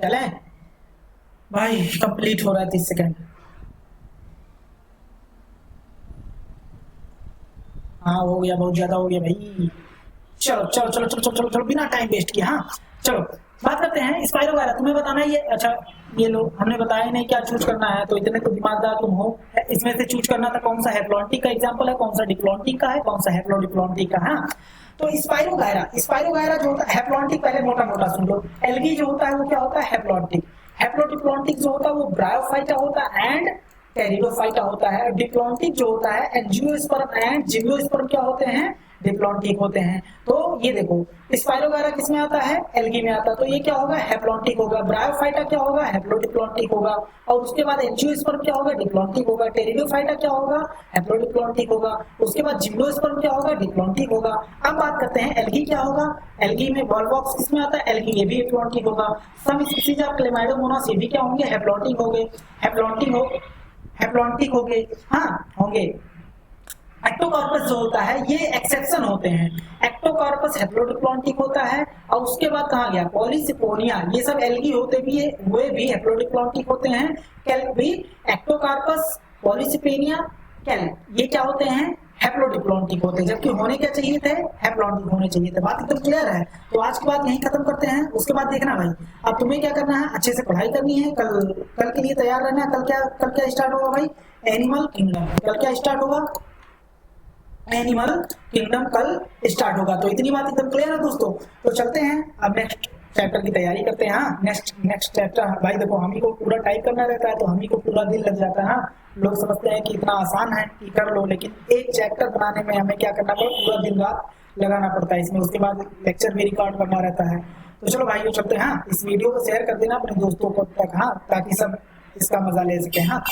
चले भाई, कंप्लीट हो रहा है 30 सेकंड। हाँ हो गया, बहुत ज्यादा हो गया भाई। चलो चलो चलो चलो चलो चलो चलो, बिना टाइम वेस्ट किया। हाँ चलो बात करते हैं स्पाइरो वायरस। तुम्हें बताना है ये, अच्छा ये लो, हमने बताया ही नहीं क्या चूज करना है, तो इतने तो दिमागदार तुम हो। इसमें से चूज करना था कौन सा हैप्लॉन्टिक का एग्जांपल है, कौन सा डिप्लॉन्टिक का है, कौन सा हैप्लोडिप्लॉन्टिक का। हाँ, तो स्पाइरो वायरस जो होता है हैप्लॉन्टिक, पहले मोटा मोटा सुन लो। एल्गी जो होता है वो क्या होता है, हैप्लॉन्टिक। हैप्लोडिप्लॉन्टिक जो होता है वो ब्रायोफाइटा होता है एंड टेरिडोफाइटा होता है। डिप्लॉन्टिक जो होता है एंजियोस्पर्म एंड जिम्नोस्पर्म क्या होते हैं, डिप्लॉन्टिक होते हैं। तो ये देखो स्पाइरो वायरस किसमें आता है, एल्गी में आता है, तो ये क्या होगा, हैप्लॉन्टिक होगा। ब्रायोफाइटा क्या होगा, हैप्लोडिप्लॉन्टिक होगा। और उसके बाद एंजियोस्पर्म क्या होगा, डिप्लॉन्टिक होगा। टेरिडोफाइटा क्या होगा, हैप्लोडिप्लॉन्टिक होगा। उसके बाद जिम्नोस्पर्म क्या होगा, डिप्लॉन्टिक होगा। अब बात करते हैं एल्गी क्या होगा। एल्गी में वॉलवॉक्स किसमें आता है, एल्गी, ये भी हैप्लॉन्टिक होगा। सम स्पीशीज ऑफ क्लेमाइडोमोनास ये भी क्या होंगे, हैप्लॉन्टिक होंगे। हैप्लॉन्टिक हो गए, हाँ होंगे। एक्टोकार्पस जो होता है ये एक्सेप्शन होते हैं। एक्टोकार्पस हैप्लोडिप्लॉन्टिक होता है। और उसके बाद कहा गया पॉलीसिपोनिया, ये सब एल्गी होते भी है, वे भी हैप्लोडिप्लॉन्टिक होते हैं। कैल्प भी, एक्टोकार्पस, पॉलीसिपेनिया, कैल्प ये क्या होते हैं, हैप्लोडिप्लॉन्टिक होते हैं। जबकि होने क्या चाहिए थे, हैप्लॉन्टिक होने चाहिए थे। बात एकदम क्लियर है। तो आज की बात यहीं खत्म करते हैं। उसके बाद देखना भाई, अब तुम्हें क्या करना है, अच्छे से पढ़ाई करनी है। कल के लिए तैयार रहना है। कल क्या स्टार्ट होगा भाई, एनिमल किंगडम। कल क्या स्टार्ट होगा, एनिमल किंगडम कल स्टार्ट होगा। तो इतनी बात एकदम क्लियर है दोस्तों। तो चलते हैं अब नेक्स्ट चैप्टर की तैयारी करते हैं। हाँ, नेक्स्ट चैप्टर भाई देखो, हम ही को पूरा टाइप करना रहता है, तो हम ही को पूरा दिन लग जाता है। हाँ, लोग समझते हैं कि इतना आसान है कि कर लो, लेकिन एक चैप्टर बनाने में हमें क्या करना पड़ता है, पूरा दिन रात लगाना पड़ता है इसमें। उसके बाद लेक्चर भी रिकॉर्ड करना रहता है। तो चलो भाई चलते हैं। हाँ, इस वीडियो को शेयर कर देना अपने दोस्तों को तक, हाँ, ताकि सब इसका मजा ले सके। हाँ।